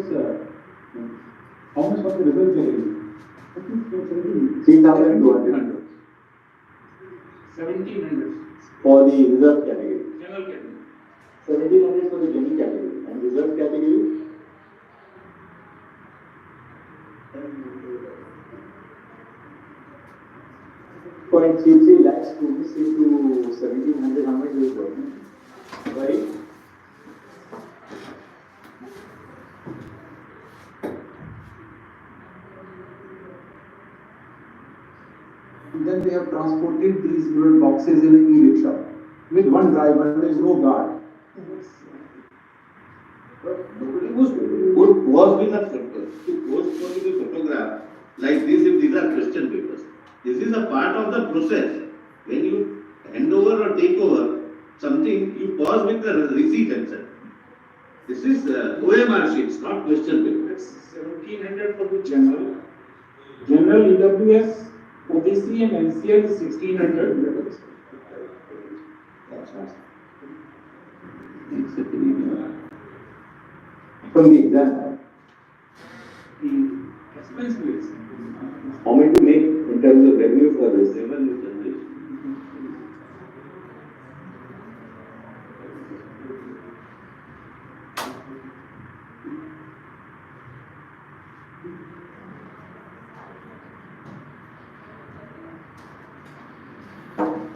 how much was the result category? 3,200 1700 for the reserve category. general category. 1,700 for the general category and reserve category. .33 lakhs students into 1,700. How much is it? Right. Then they have transported these little boxes in an e-rickshaw with one driver. There is no guard. Nobody was being a to post for the photograph like this if these are question papers. This is a part of the process. When you hand over or take over something, you pause with the receipt etc. This is OMR sheets, not question papers. It's 1700 for the general EWS, OBC and NCL is 1600. From the exam, The expense bills. how much to make in terms of revenue for this? Revenue generation.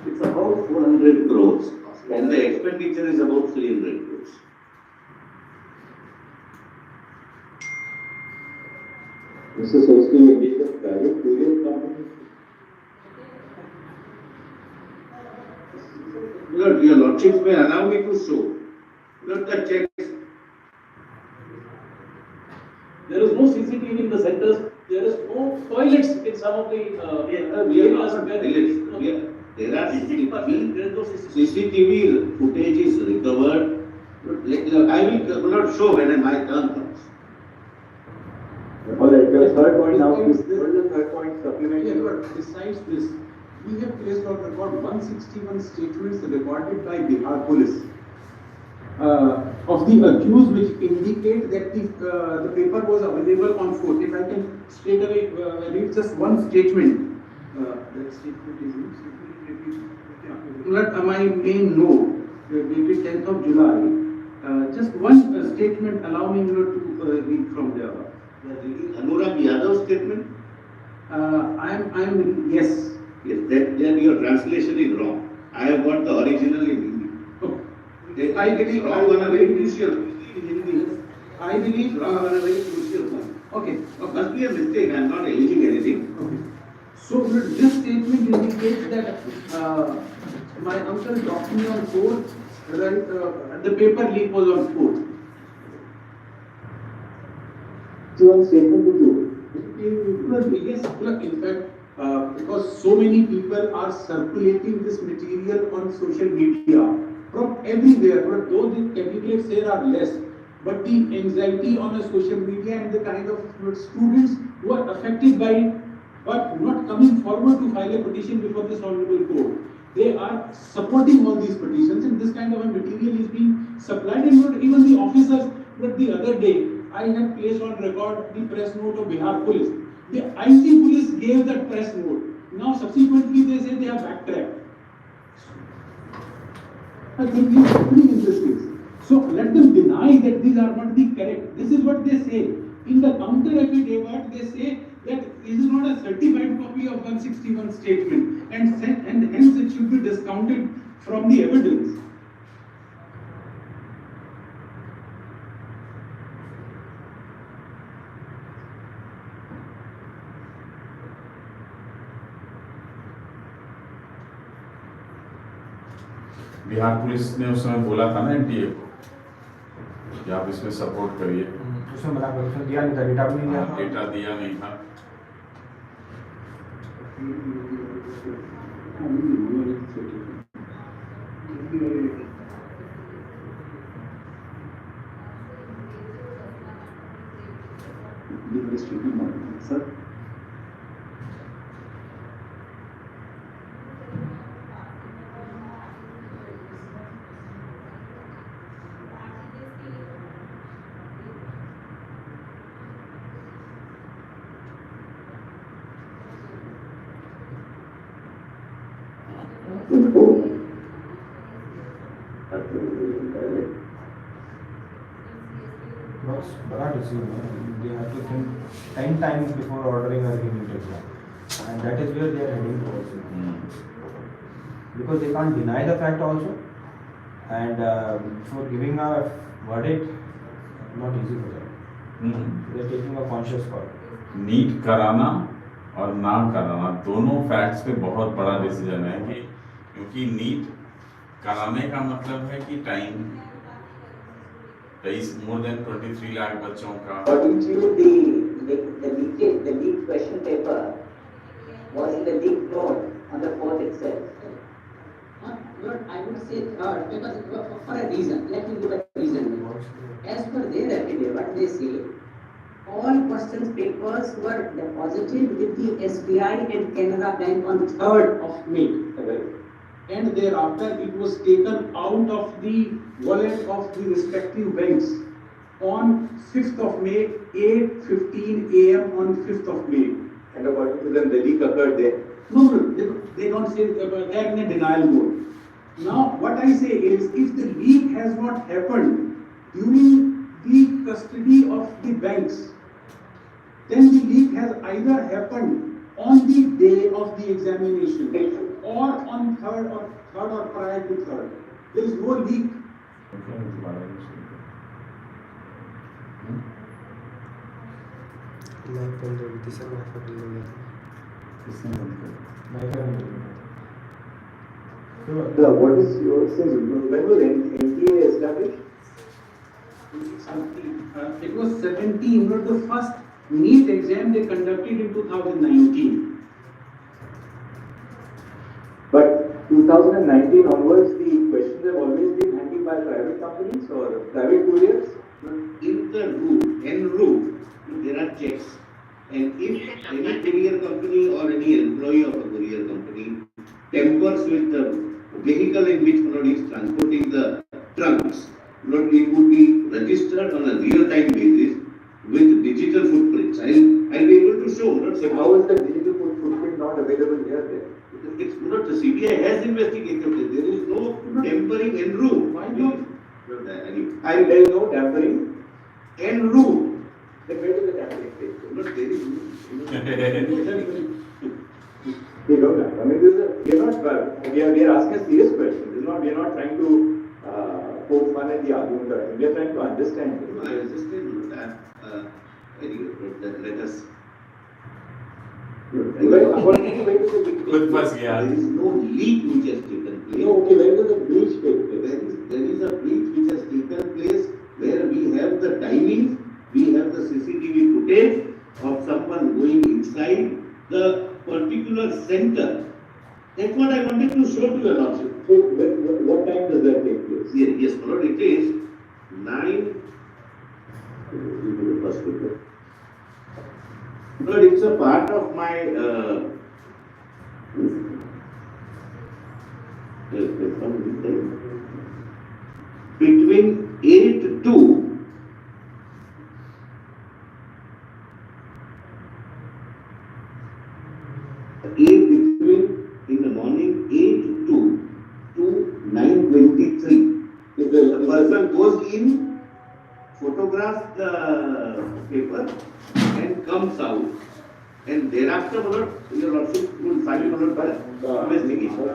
It's about 400 crores and the expenditure is about 300 crores. This is supposed to engage a private courier company. Your lordships may allow me to show. Look the checks. There is no CCTV in the centers. There is no toilets in some of the areas where There are CCTV. there is no CCTV. CCTV footage is recovered. I will not show when my turn comes. Alright, the third point now, what is the third point supplementary? Yeah, but besides this, we have placed on record 161 statements recorded by Bihar Police of the accused, which indicate that the paper was available on 4th. If I can straight away read just one statement. That statement is my main note, dated 10th of July. Just one statement, allow me to read from there. Anurag Yadav's statement? Yes. Yes, that your translation is wrong. I have got the original in Hindi. I believe wrong on a very crucial. I believe Wrong on a very crucial point. okay. Must be a mistake. I am not alleging anything. Okay. So this statement indicates that my uncle dropped me on 4th, right? The paper leak was on 4th. So one statement to do. Yes, in fact, because so many people are circulating this material on social media from everywhere, but though the candidates here are less, but the anxiety on a social media and the kind of students who are affected by it, but not coming forward to file a petition before this honorable court. They are supporting all these petitions, and this kind of a material is being supplied, and not even the officers. But the other day, I had placed on record the press note of Bihar Police. The IC Police gave that press note. Now subsequently they say they have backtracked. I think this is happening in this case. So let them deny that these are not the correct. This is what they say. In the counter affidavit, they say that is not a certified copy of 161 statement, and hence it should be discounted from the evidence. Bihar police ने उस समय बोला था ना NTA को कि आप इसमें सपोर्ट करिए, उसने मना कर, उसने दिया नहीं था, डेटा भी नहीं दिया था। डेटा दिया नहीं था। सर That's बड़ा decision है. They have to think 10 times before ordering a ReNEET exam, and that is where they are heading towards. Because they can't deny the fact also, and for giving a verdict, not easy for them. They are taking a conscious call. NEET कराना और ना कराना दोनों facts पे बहुत बड़ा decision है कि क्योंकि नीट कराने का मतलब है कि टाइम more than 23 lakh बच्चों का। According to you, the leaked question paper was in the leaked mode on the 4th itself. But I would say third because for a reason. Let me give a reason. As per their affidavit, they say all questions papers were deposited with the SBI and Canara Bank on 3rd of May. And thereafter it was taken out of the wallet of the respective banks on 5th of May, 8:15 AM on 5th of May. And according to them, the leak occurred there. No, they don't say they are in a denial mode. Now, what I say is, if the leak has not happened during the custody of the banks, then the leak has either happened on the day of the examination or on third or prior to third. There is no leak. What is your sense? When was NTA established? It was 17, but the first NEET exam they conducted in 2019. But 2019 onwards, the questions have always been handled by private companies or private couriers? In the route, en route, there are checks. And if any courier company or any employee of a courier company tampers with the vehicle in which he is transporting the trunks, it would be registered on a real-time basis with digital footprints. I'll be able to show. So how is the digital footprint not available here then? It's not the CBI has investigated it. There is no tampering en route. Why not? There is no tampering En route. Then where does the tampering take place? Not there is no. We don't have. I mean, we are asking a serious question. We are not trying to poke fun at the argument. We are trying to understand. I understand that. Let us. खुद फंस गया। There is no leak which has taken place. No, okay, where does the breach take place? There is a breach which has taken place where we have the timing, we have the CCTV footage of someone going inside the particular center. That's what I wanted to show to you, Lordship. So, what time does that take place? Yes, Lord, it is 9. Lord, it's a part of my between 8 to 8 between in the morning 8 to 9:23. If the person goes in, photographs the paper and comes out, and there thereafter, your lordship will find investigation.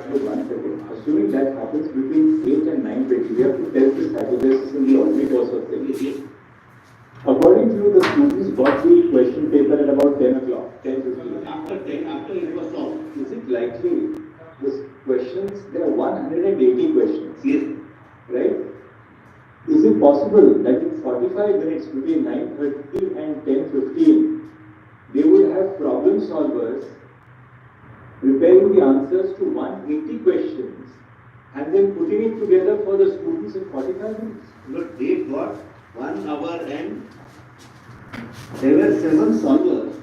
Assuming that happens between 8 and 9:20, we have to test this hypothesis in the ordinary course of things. Yes. According to you, the students got the question paper at about 10 o'clock, 10:15. After 10, after it was solved. Is it likely the questions, there are 180 questions, Yes. right? Is it possible that in 45 minutes between 9:30 and 10:15, they would have problem solvers preparing the answers to 180 questions and then putting it together for the students in 45 minutes? Look, they got 1 hour and there were 7 solvers.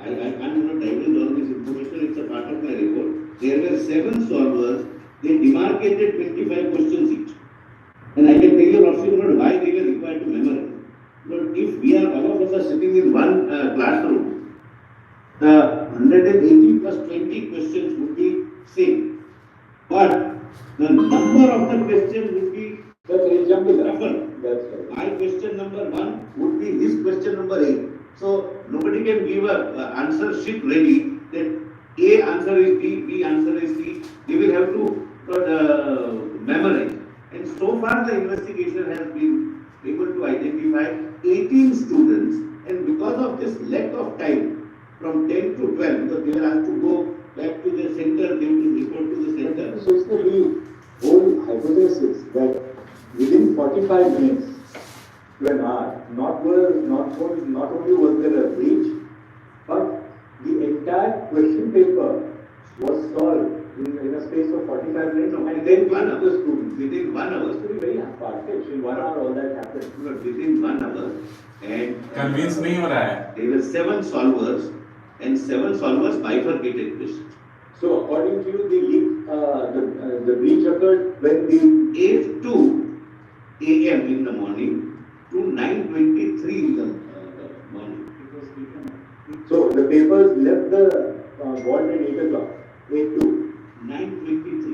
I can't divulge all this information, it's a part of my report. There were 7 solvers, they demarcated 25 questions each. And I can tell you also why they were required to memorize. But if we are, all of us are sitting in one classroom, the 180 plus 20 questions would be same. But the number of the questions would be different. That's right. My question number 1 would be his question number 8. So nobody can give a answer sheet ready that A answer is B, B answer is C. They will have to memorize. And so far the investigation has been able to identify 18 students, and because of this lack of time from 10 to 12, because they will have to go back to the center, they will report to the center. So it's the whole hypothesis that within 45 minutes to an hour, not only was there a breach, but the entire question paper was solved in a space of 45 minutes, and then one of the students, within 1 hour, to be very far-fetched, in 1 hour all that happened. Within 1 hour, and convince नहीं हो रहा है. there were 7 solvers, and 7 solvers bifurcated questions. So according to you, the leak, the breach occurred when the 8:02 a.m. in the morning to 9:23 in the morning. so the papers left the vault at 8 o'clock, 8:02. 9:23.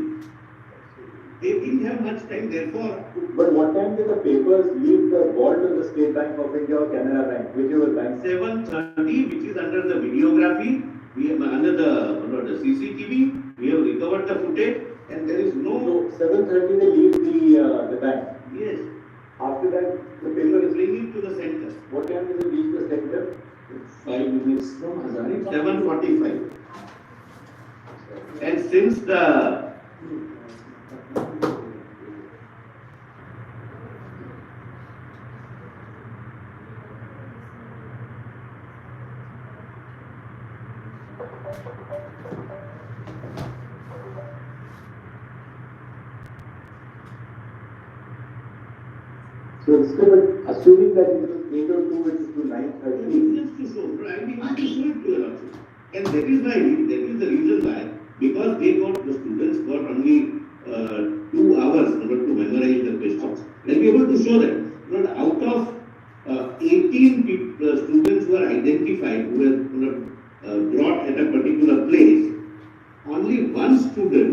They didn't have much time, therefore. But what time did the papers leave the vault of the State Bank of India or Canara Bank, whichever bank? 7:30, which is under the videography, we have under the CCTV, we have recovered the footage, and there is no. So 7:30 they leave the bank. Yes, After that, the we paper will is. bring it to the center. What time does it reach the center? 5 minutes from 7:45. And since the So still, assuming that it was 8:02, which is to 9:30. just to show, I mean, to show it to the lordship. And that is the reason why, because the students got only 2 hours to memorize the questions. They'll be able to show that. But out of 18 students who are identified, who were brought at a particular place, only 1 student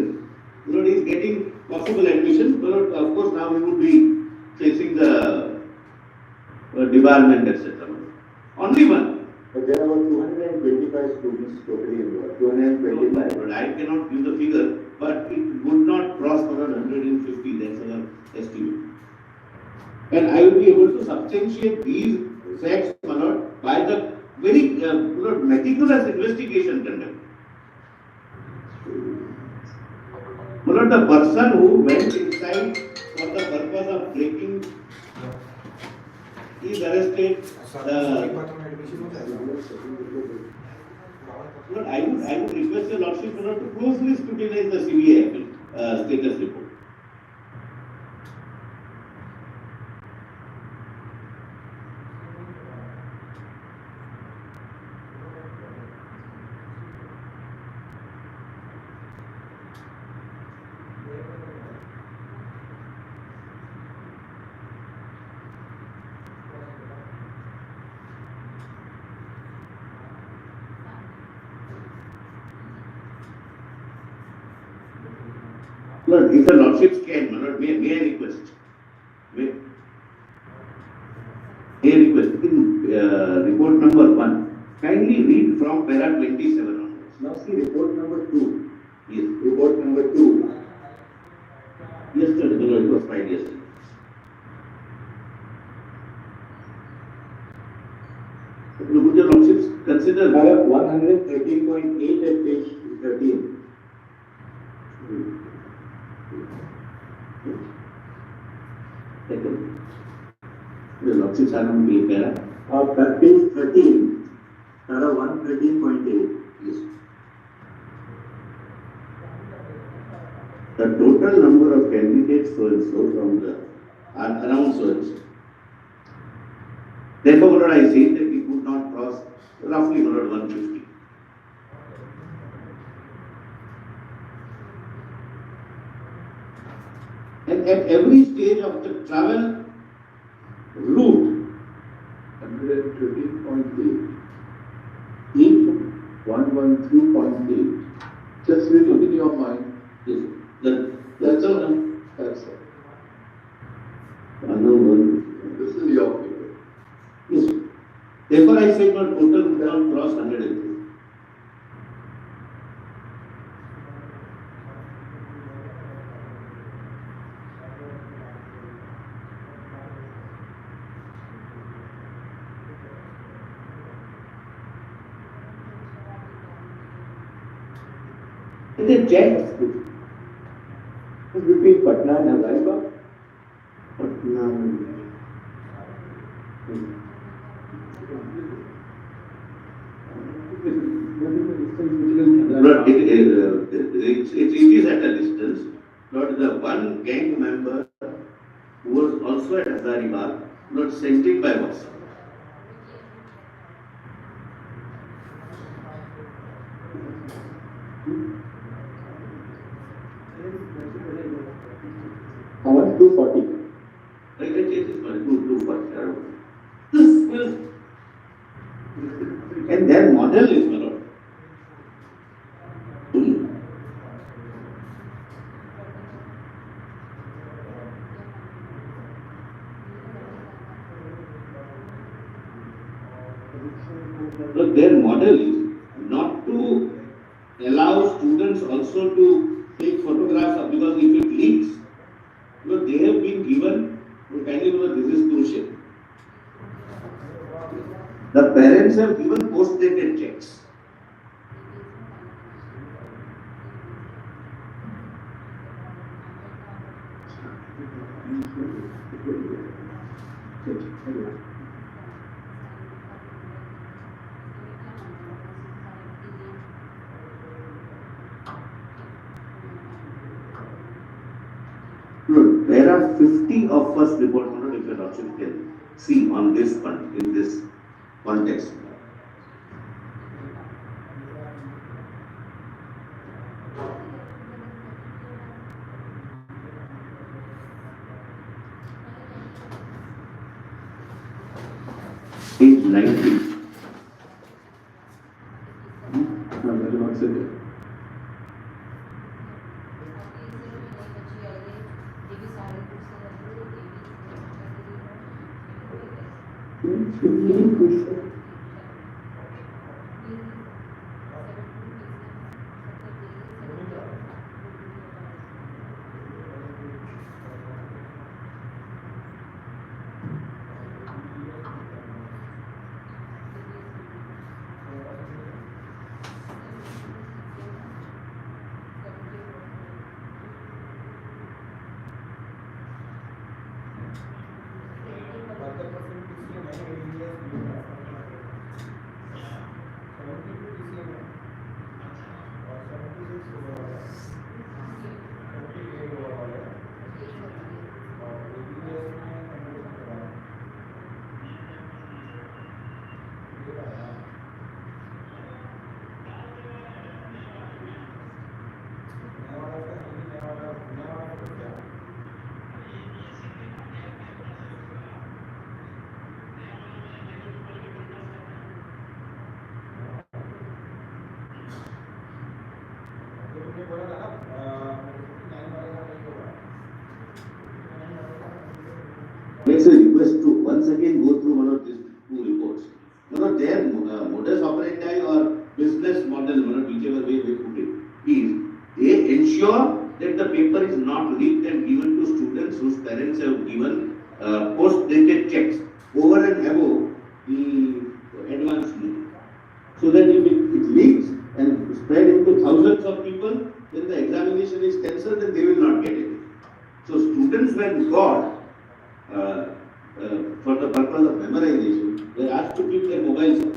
is getting possible admission. But of course, now we would be facing the debarment, etc. Only 1. But there are about 225 students totally involved. 225. But I cannot give the figure, but it would not cross 150, that's our estimate. And I will be able to substantiate these facts by the very meticulous investigation conducted. The person who went inside for the purpose of breaking is arrested. I would request the lordship to closely scrutinize the CBI status report. Lord, if the lordships can, may I request? May I request in report number 1, Kindly read from para 27 onwards. Now see report number 2. Yes. Report number 2. Yesterday, no, it was filed yesterday. Would your lordships consider Para 113.8 at page 13. Second. Your lordships are on para. At page 13, para 113.8. Yes. The total number of candidates so and so from the around so and so. Therefore, what I say that we could not cross roughly around 150. And at every stage of the travel route, 113.8. Each 113.8. Just read it in your mind. yes, that's all. That's it. Unknown one. This is your paper. Yes. Therefore, I said my total would not cross 150. And they checked. Between Patna and Hazaribagh. Patna. But it is at a distance. But the one gang member who was also at Hazaribagh not sent it by WhatsApp. How much? 240. It is fine, 240. This will, and their model is my lord. So their model is not to allow students also to take photographs of, because if it leaks, because they have been given, kindly remember this is crucial. The parents have given post-dated checks. No, there are 50 of first report, if your lordship can see on this one, in this context. Page 90. No, that is not said there. Makes a request to once again go through one of these two reports. One of their modus ensure that the paper is not leaked and given to students whose parents have given post-dated checks over and above the advance leak. So that if it leaks and spread into thousands of people, then the examination is cancelled and they will not get it. So students when got for the purpose of memorization, they are asked to keep their mobiles on.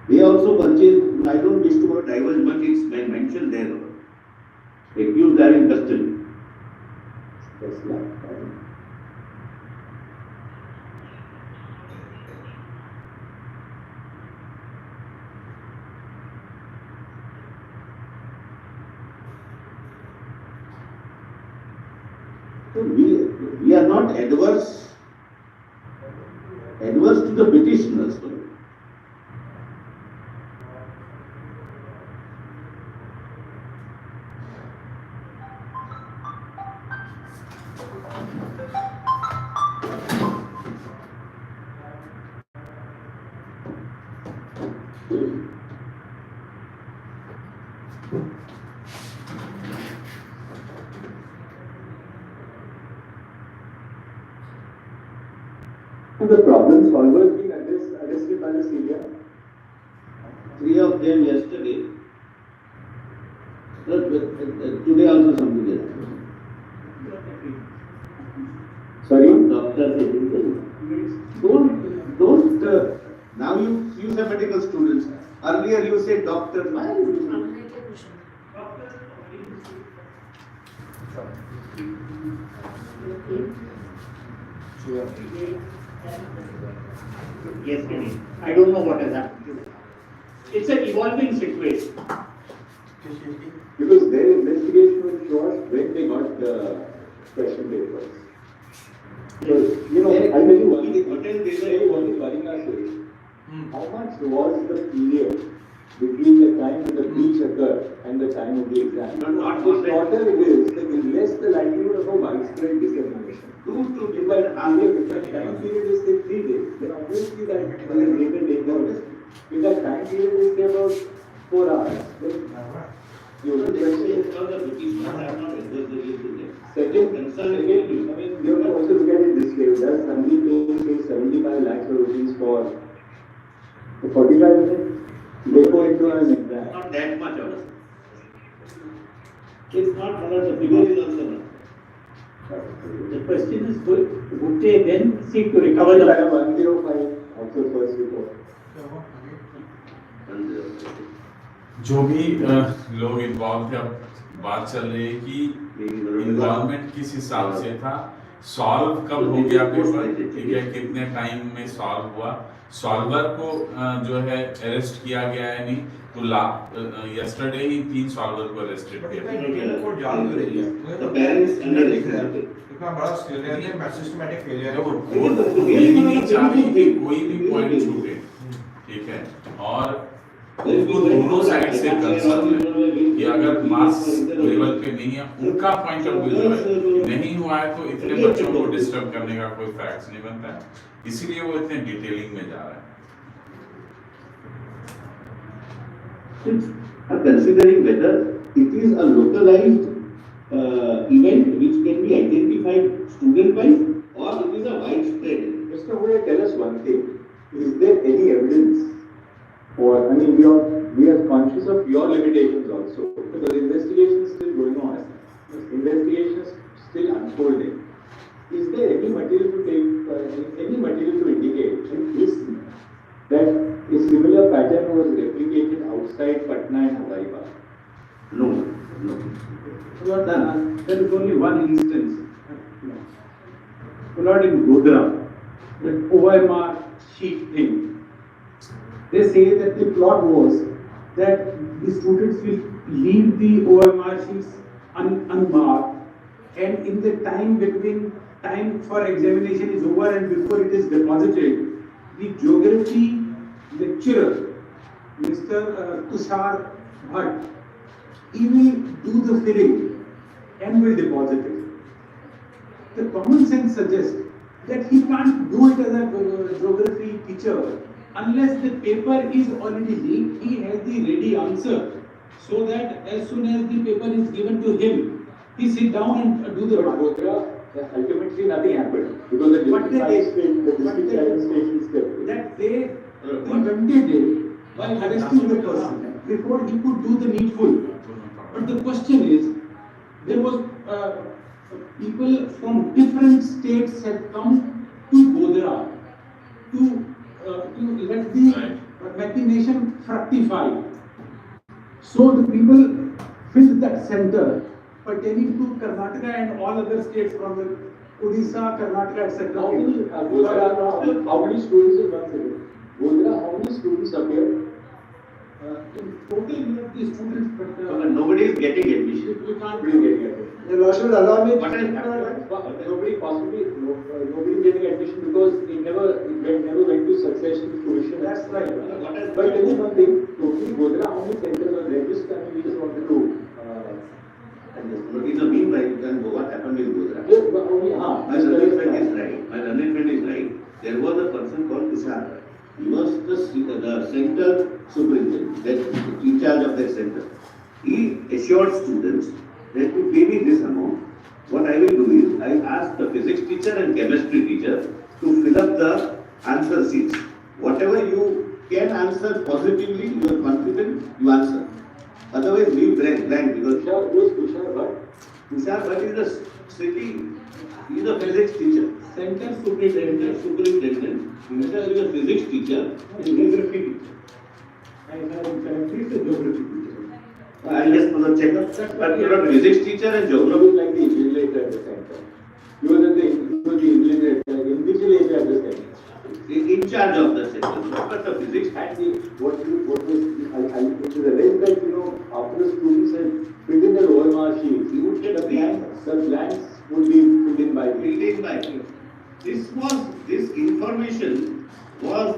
They also purchase, I don't wish to diverge much, it's mentioned there. Accused are in custody. That's right. So we are not adverse to the petitioners. The problem solvers being arrested by the CBI. 3 of them yesterday. Today also something else. Sorry? Doctor, don't, now you use a medical students. Earlier you said doctor. Why are you doing Yes, Neet. I don't know what has happened. It's an evolving situation. Because their investigation will show us when they got the question papers. Because, I'll tell you one thing, what is worrying us is, how much was the period between the time when the breach occurred and the time of the exam? The shorter it is, the less the likelihood of a widespread dissemination. If that time period is say 3 days, then obviously that is a greater danger. If that time period is say about 4 hours, then you will Second, you have to also look at it this way. Does somebody pay 75 lakhs of rupees for 45 minutes? They go into an exam. Not that much of it. It's not about the figure is also not. The question is, would they then seek to recover the 105 also first report. जो भी लोग involve थे, अब बात चल रही है कि इन्वॉल्वमेंट किस हिसाब से था, सॉल्व कब हो गया पेपर, ठीक है, कितने टाइम में सॉल्व हुआ, सॉल्वर को जो है अरेस्ट किया गया है नहीं, तो यस्टरडे ही 3 सॉल्वर को अरेस्टेड किया इतना बड़ा सिस्टमैटिक फेलियर है, कोई भी नहीं चाह रही कि कोई भी पॉइंट छूटे, ठीक है, और उनको दोनों साइड से कंसर्न है कि अगर मास लेवल पे नहीं है, उनका पॉइंट ऑफ व्यू है, नहीं हुआ है तो इतने बच्चों को डिस्टर्ब करने का कोई फैक्ट्स नहीं बनता है, इसीलिए वो इतने डिटेलिंग में जा रहा है. Considering whether it is a localized event which can be identified student-wise or it is a widespread. Mr. Hoya, tell us one thing. Is there any evidence? Or, we are conscious of your limitations also, because investigation is still going on. Investigation is still unfolding. Is there any material to indicate that a similar pattern was replicated outside Patna and Hyderabad? No. There is only one instance. Not in Godra, the OMR sheet thing. They say that the plot was that the students will leave the OMR sheets unmarked, and in the time between time for examination is over and before it is deposited, the geography lecturer, Mr. Tushar Bhatt, he will do the filling and will deposit it. The common sense suggests that he can't do it as a geography teacher unless the paper is already leaked. He has the ready answer, so that as soon as the paper is given to to him. He sit down and do the But work. ultimately nothing happened because the But they- district administration stepped in. That they prevented it by arresting the person before he could do the needful. But the question is, there was people from different states had come to Godhra to let the machination fructify. So the people filled that center pertaining to Karnataka and all other states from the Odisha, Karnataka, etc. How many students in one second? Godhra, how many students appeared? In total, we have the students, but Nobody is getting admission. we can't. Nobody getting admission. The law should allow me. What has happened? Nobody getting admission because it never went to succession to fruition. That's right. What has But tell me one thing, totally Godhra, how many centers were there? Just we just wanted to. But in the meanwhile, then what happened in Godhra? My Just running friend is right. My running friend is right. There was a person called Tushar. He was the center superintendent, that in charge of that center. He assured students that to pay me this amount, what I will do is, I ask the physics teacher and chemistry teacher to fill up the answer sheets. Whatever you can answer positively, you are confident, you answer. Otherwise, leave blank because Tushar Bhatt is the city, he is a physics teacher. Center superintendent, he is a physics teacher and geography teacher. I have correctly the geography teacher. I'll just check. But you are a physics teacher and geography. like the invigilator at the center. He was the invigilator at the center. In charge of the center, but the physics. And what was it is alleged that after the students had filled in their OMR sheets, You would get the blanks would be filled in by This information was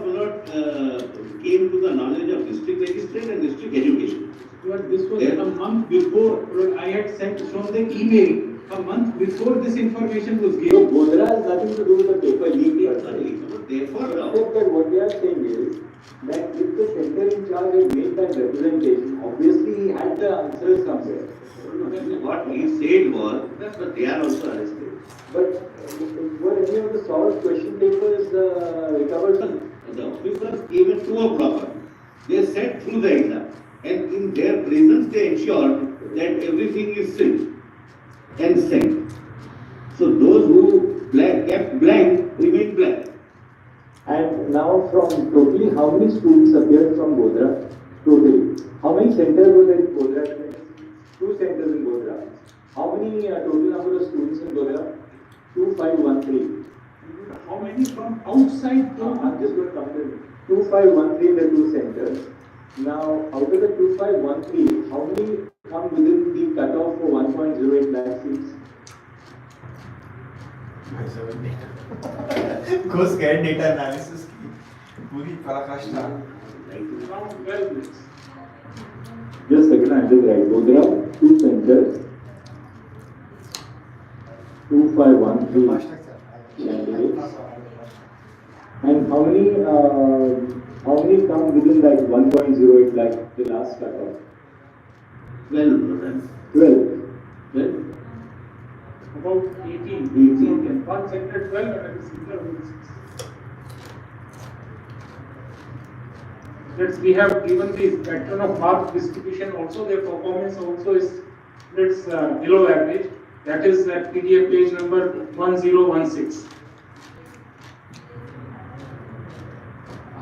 came to the knowledge of district magistrate and district education. But this was a month before, I had shown the email. A month before this information was So given. Godhra has nothing to do with the paper leak. Therefore, Except that what they are saying is that if the center in charge had made that representation, obviously he had the answers somewhere. what he said was that they are also arrested. But were any of the solved question papers recovered? The officers came at 2 o'clock. They sat through the exam, and in their presence they ensured that everything is sealed and sent. So those who kept blank remained blank. And now from totally how many students appeared from Godhra? Totally. How many centers were there in Godhra? 2 centers in Godhra. How many total number of students in Godhra? 2513. How many from outside? I'm just going to come to 2513 in the 2 centers. Now, out of the 2513, how many come within the cutoff for 1.08 lakh seats? Go scared data analysis की पूरी पराकाष्ठा. Around 12 minutes. Just a second, I'm just right. Godhra, 2 centers, 2513 candidates. And how many come within that 1.08 lakh, the last cutoff? 12. 12. About 18. One center 12 and another center 6. That's we have given the pattern of mark distribution also. Their performance also is below average. That is at PDF page number 1016.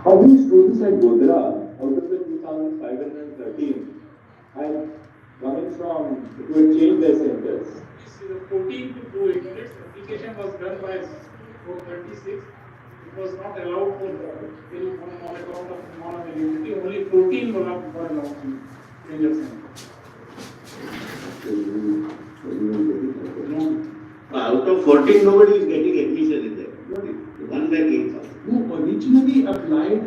How many students at Godhra out of the 2513 had coming from who had changed their centers? This is 14 to 288. Application was done by 436. It was not allowed for till on account of non-availability. Only 14 were allowed to change their center. Out of 14, nobody is getting admission in there. 1,08,000. Who originally applied,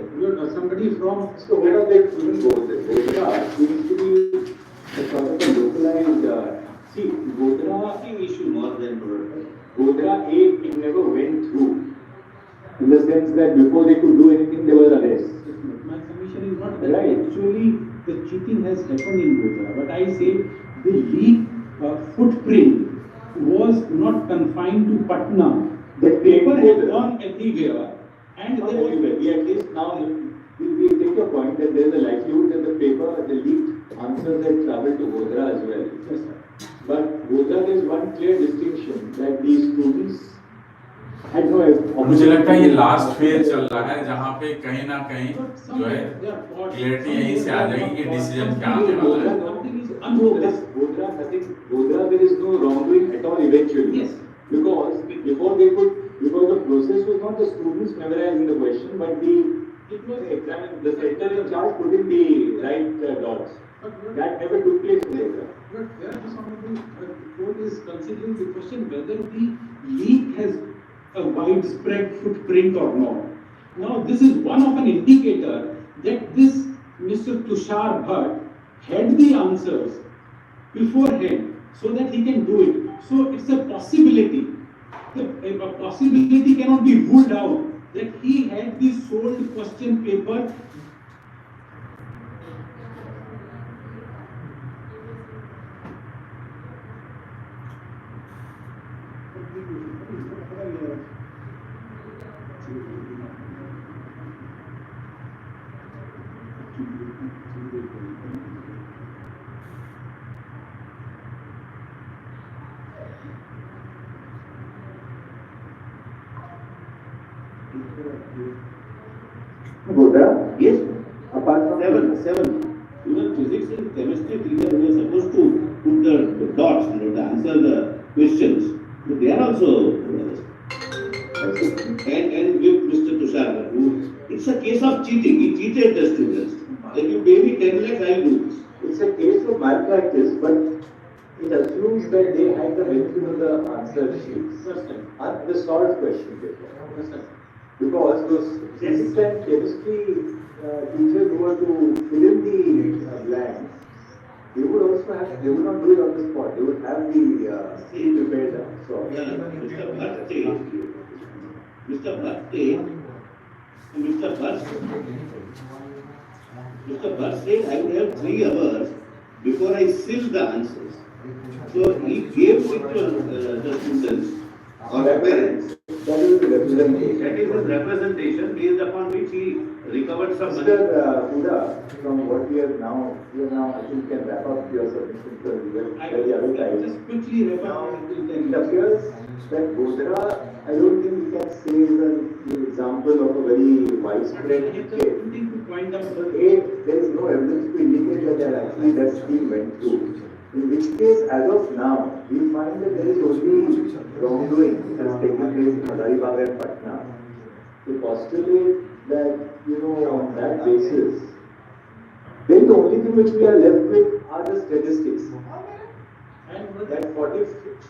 somebody from. So where are they even go? Godhra seems to be a sort of a localized. See, Godhra issue more than Godhra it never went through. In the sense that before they could do anything, there was arrest. My submission is not that Right. actually the cheating has happened in Godhra, but I say the leak footprint was not confined to Patna. The paper had gone everywhere, and Not there was everywhere. We at least now we take your point that there is a likelihood that the paper, the leaked answers had traveled to Godhra as well. yes, sir. But Godhra there is one clear distinction that these students had no मुझे लगता है ये last phase चल रहा है जहाँ पे कहीं ना कहीं जो है क्लियरिटी यहीं से आ जाएगी कि डिसीजन क्या आने वाला है. Godhra there is no wrongdoing at all eventually. Yes. Because because the process was not the students memorizing the question, but the center in charge putting the right dots. That never took place in Godhra. But where this honorable court is considering the question whether the leak has a widespread footprint or not. Now, this is one of an indicator that this Mr. Tushar Bhatt had the answers beforehand so that he can do it. So it's a possibility. A possibility cannot be ruled out that he had the sold question paper. Godhra? Yes, Apart from seven. Even physics and chemistry teacher who are supposed to put the dots, the answer the questions, but they are also and with Mr. Tushar, who it's a case of cheating. He cheated the students. If you pay me 10 lakhs, I will do this. It's a case of malpractice, but it assumes that they had the benefit of the answer sheets and the solved question paper. Because those physics and chemistry teachers who were to fill in the blanks, they would also have, they would not do it on the spot. They would have the sheet prepared. So, Mr. Bhatt said, Mr. Bhatt said, I would have 3 hours before I seal the answers. So he gave it to the students or the parents. that is the representation. That is his representation based upon which he recovered some money. Mr. Huda, from what we are now, I think can wrap up your submission because we are very out of time. Just quickly wrap Now, up. it appears that Godhra, I don't think we can say is an example of a very widespread I have just case. something to point out. So, A, there is no evidence to indicate that actually that scheme went through. In which case, as of now, we find that there is only wrongdoing that has taken place in Hazaribagh and Patna. To postulate that, on that basis, then the only thing which we are left with are the statistics. That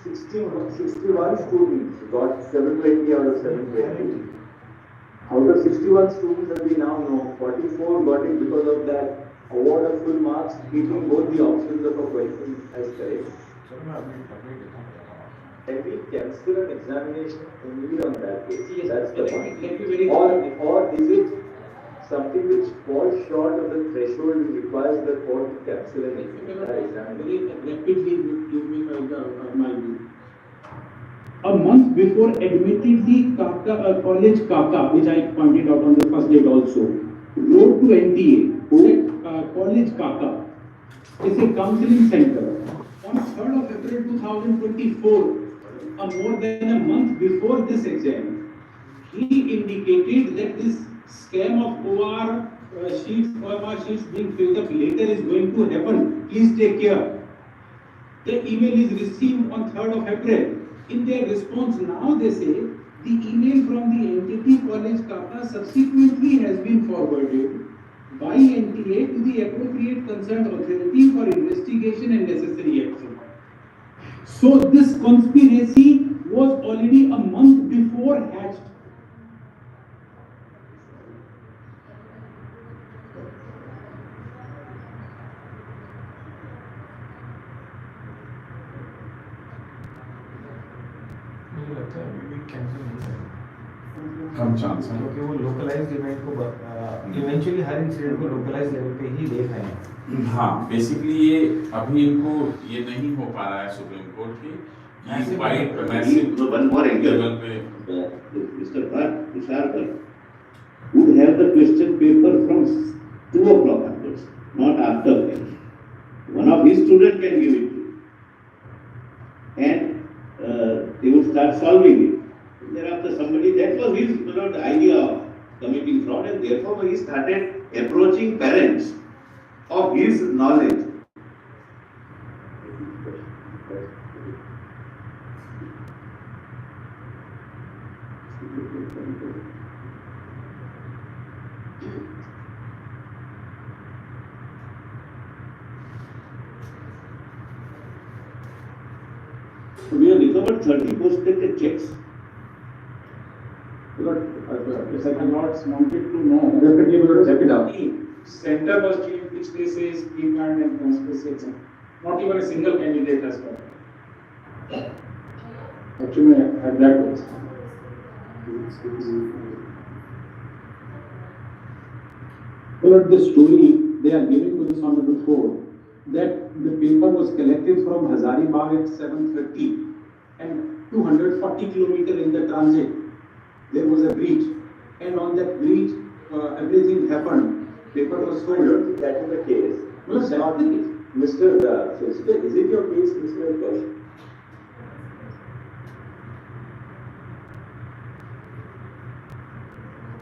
61 students got 720 out of 720. Out of 61 students that we now know, 44 got it because of that award of full marks, keeping both the options of a question as correct. Can we cancel an examination only on that basis? Yes, That's the let point. me very Or is it something which falls short of the threshold which requires the court to cancel an entire examination? Very rapidly give me my view. A month before admittedly college Kaka, which I pointed out on the first date also, wrote to NTA that college Kaka is a counseling center. On 3rd of April 2024, more than a month before this exam, he indicated that this scam of OMR sheets being filled up later is going to happen. Please take care. The email is received on 3rd of April. In their response now they say the email from the entity college Kaka subsequently has been forwarded by NTA to the appropriate concerned authority for investigation and necessary action. So this conspiracy was already a month before hatched. Come chance है क्योंकि वो localised event को eventually हर incident को localised level पे ही देख रहे हैं हाँ बेसिकली ये अभी इनको ये नहीं हो पा रहा है सुप्रीम कोर्ट की wide massive one more angle. Level पे Mr. Bhatt, Tushar Bhatt would have the question paper from 2 o'clock onwards, not after that. One of his students can give it to you. And they would start solving it. Thereafter somebody, that was his the idea of committing fraud, and therefore he started approaching parents of his knowledge. We have recovered 30 post-dated checks. Yes, I cannot wanted to know. Definitely we will check it out. Center was changed, which they say is pre-planned and conspiracy. Not even a single candidate has come. Actually, I had that was. Well, the story they are giving to this honorable court that the paper was collected from Hazaribagh at 7:30 and 240 kilometers in the transit. There was a breach, and on that breach, everything happened. Paper was I sold. don't think that is the case. No, that's not the case. Mr. Solicitor, is it your case, Mr. Tosh?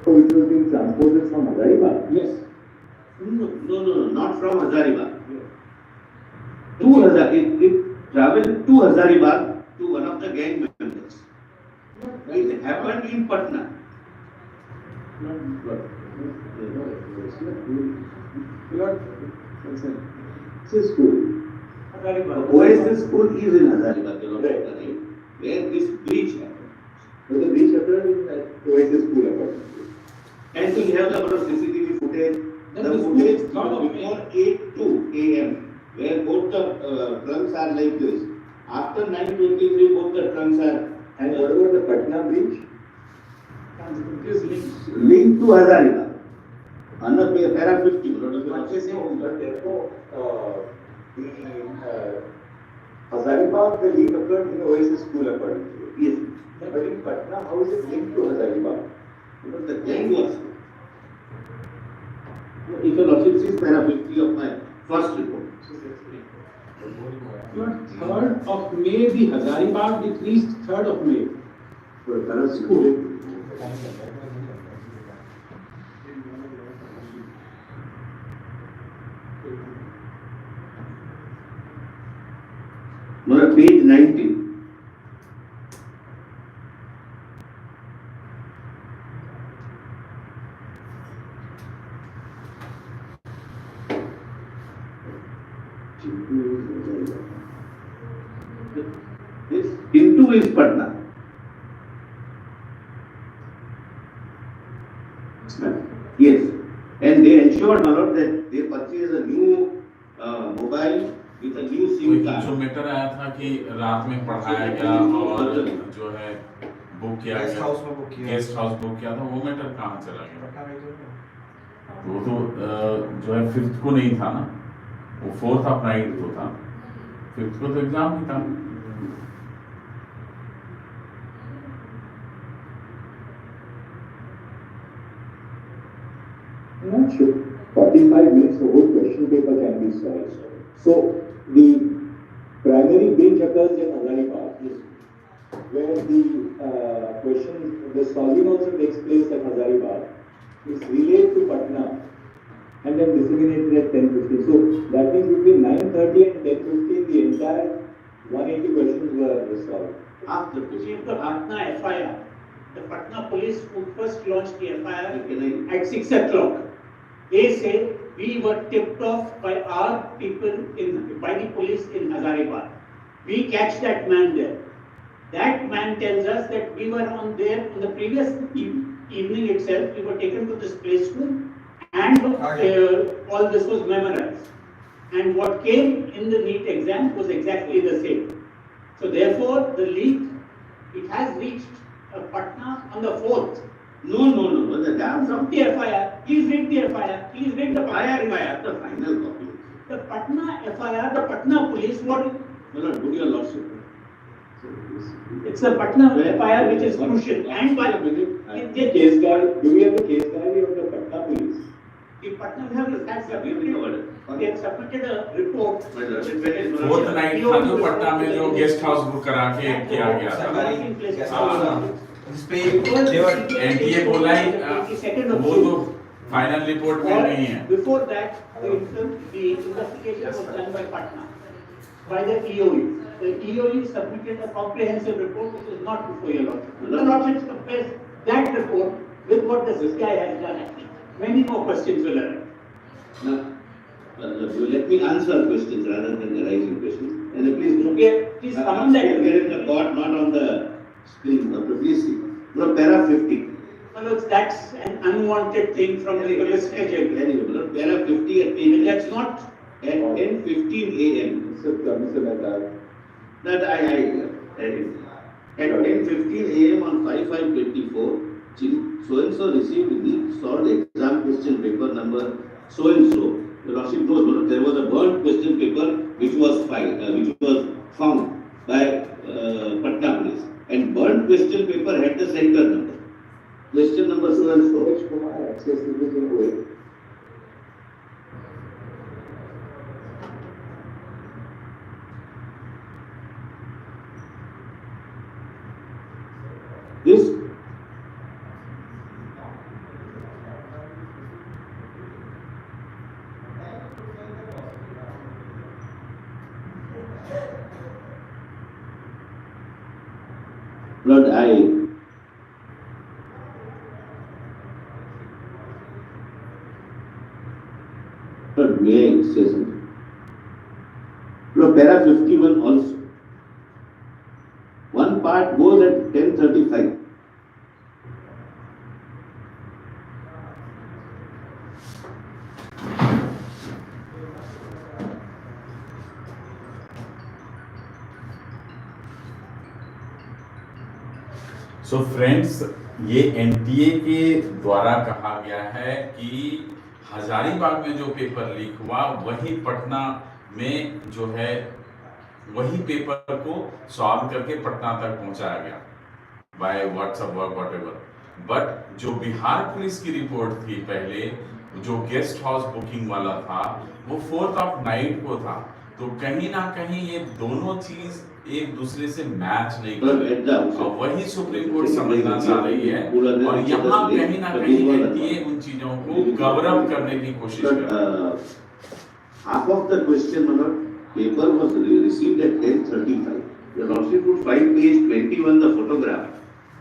So it was being transported from Hazaribagh? Yes. No, not from Hazaribagh. It traveled to Hazaribagh to one of the gang members. It happened in Patna. It's a school. Oasis school is in Hazaribagh, where this breach happened. But the breach occurred in that Oasis school apartment. And we have the CCTV footage. Then The the footage school is not of before 8:02 a.m., where both the trunks are like this. After 9:23, both the trunks are And what about the Patna breach? It is linked. linked to Hazaribagh. Another para 50. But therefore, Hazaribagh, the leak occurred in Oasis school according to you. Yes. But in Patna, how is it linked to Hazaribagh? But the gang was. If your lordship sees para 50 of my first report. On 3rd of May, the Hazaribagh it reached 3rd of May. For para school. Page 19. This into is Patna. Yes, and they ensured, my lord, that they purchased a new mobile with a new कोई SIM card. जो matter आया था कि रात में पढ़ाया गया और जो है बुक किया गेस्ट गया हाउस में बुक किया गेस्ट हाउस बुक किया था, वो मैटर कहाँ चला गया? पटना में तो वो तो जो है 5th को नहीं था ना, वो 4th ऑफ नाइट को था, 5th को तो एग्जाम ही था। I'm not sure. 45 minutes, the whole question paper can be solved. So, the primary breach occurs in Hazaribagh, where the question, the solving also takes place at Hazaribagh. It's relayed to Patna and then disseminated at 10:15. So, that means between 9:30 and 10:15, the entire 180 questions were solved. After Received the Patna FIR. The Patna police would first launch the FIR at 6 o'clock. They say we were tipped off by our people by the police in Hazaribagh. We catch that man there. That man tells us that we were on the previous evening itself. We were taken to this play school, and all this was memorized. And what came in the NEET exam was exactly the same. So therefore, the leak, it has reached Patna on the 4th. No, the dams From the FIR. Please read the FIR. Please read the FIR. the final copy. The Patna FIR, the Patna police, what? My lord, would your lordship? It's the Patna FIR which is crucial. And by Case diary, do we have the case diary of the Patna police? the Patna has submitted, they have submitted a report. Fourth night था जो पटना में जो guest house book करा के किया गया था इस पे देवर एनटीए बोला ही वो तो फाइनल रिपोर्ट में नहीं है Before that, the investigation was done by Patna, by the EOE. The EOE submitted a comprehensive report which is not before your lordship. The lordship compares that report with what this guy has done. Many more questions will arise. Now, let me answer questions rather than arising questions. And please don't Please comment that. Get in the court, not on the screen. Please see. Para 50. Well, that's an unwanted thing from the police agent. Anyway, para 50 at page. That's not. At 10:15 a.m. Mr. Mehta. That at 10:15 a.m. on 5/5/24, so and so received the solved exam question paper number so and so. The lordship knows there was a burnt question paper which was found by Patna police, and burnt question paper had the center number. Question number so and so. Which Kumar access is in way. This Lord, Lord, may I say something? Lord, para 51 also. One part goes at 10:35. So friends ये NTA के द्वारा कहा गया है कि हजारीबाग में जो paper leak हुआ वही पटना में जो है वही पेपर को सॉल्व करके पटना तक पहुंचाया गया बाय व्हाट्सएप और व्हाटएवर बट जो बिहार पुलिस की रिपोर्ट थी पहले जो गेस्ट हाउस बुकिंग वाला था वो 4th नाइट को था तो कहीं ना कहीं ये दोनों चीज एक दूसरे से मैच नहीं कर रहे और वही सुप्रीम कोर्ट समझना चाह रही है और यहाँ कहीं ना कहीं एनटीए उन चीजों को कवर अप करने की कोशिश कर रहा है Half of the question, my lord, paper was received at 10:35. The lordship would find page 21 the photograph.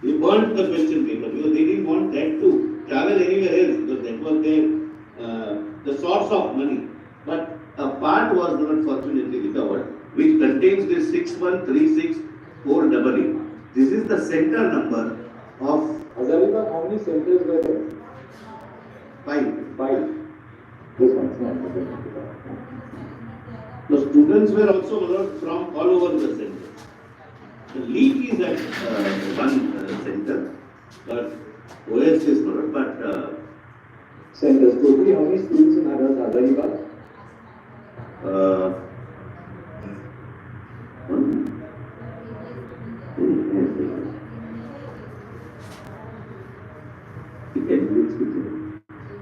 They burnt the question paper because they didn't want that to travel anywhere else because that was their the source of money. But a part was not fortunately recovered, which contains this 6136488. This is the center number of Hazaribagh, how many centers were there? 5. 5. This one. The students were also from all over the center. The leak is at one center, but OS is not. But Centers. Totally, how many students in Hazaribagh?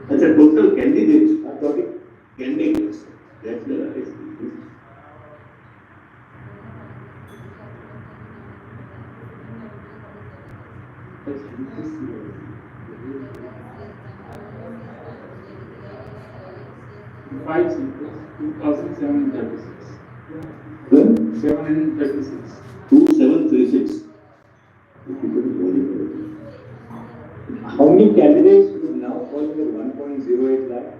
That's a total candidates. Sorry? Candidates. That's the Five centers, 2,736. When? 736. 2736. How many candidates would now fall in the 1.08 lakh?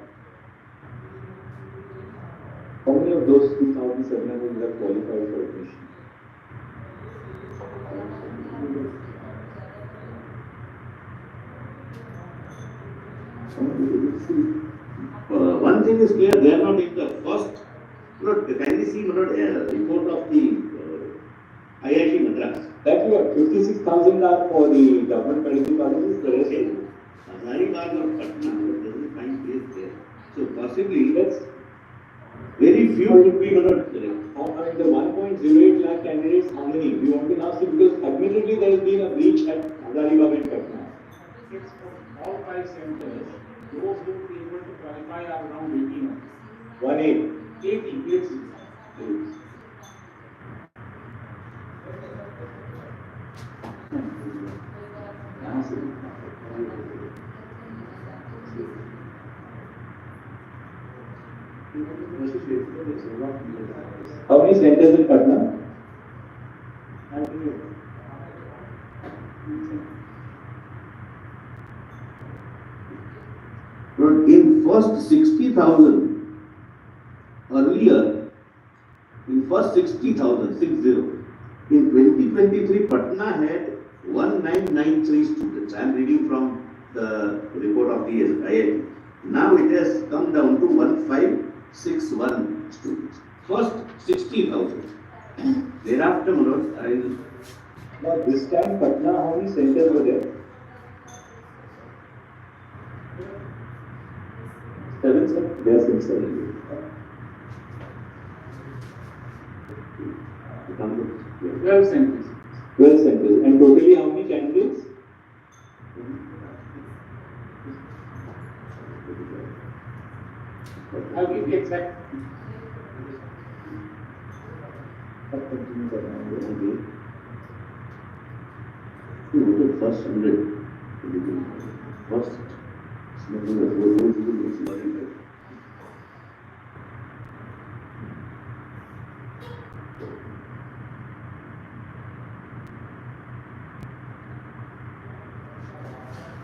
How many of those 2,700 would have qualified for admission? One thing is clear, they are not in the first. Can you see report of the IIT Madras? That you have 56,000 are for the government medical colleges, the rest is Hazaribagh or Patna doesn't find place there. So possibly, Very few would be correct. I mean, the 1.08 lakh candidates, how many? We want to ask you because admittedly there has been a breach at Hazaribagh in Patna. It's for all 5 centers, those who will be able to qualify are around 18. 1.8. 80. How many centers in Patna? But in first 60,000, earlier, in first 60,000, 60, in 2023, Patna had 1993 students. I am reading from the report of the IIT. Now it has come down to 1561 students. First 60,000. Thereafter, Manoj, I will. Now this time Patna, how many centers were there? 7, sir? There are 6 centers. 12 centers. 12 centers. And totally how many candidates? I'll give the exact. First 100. First.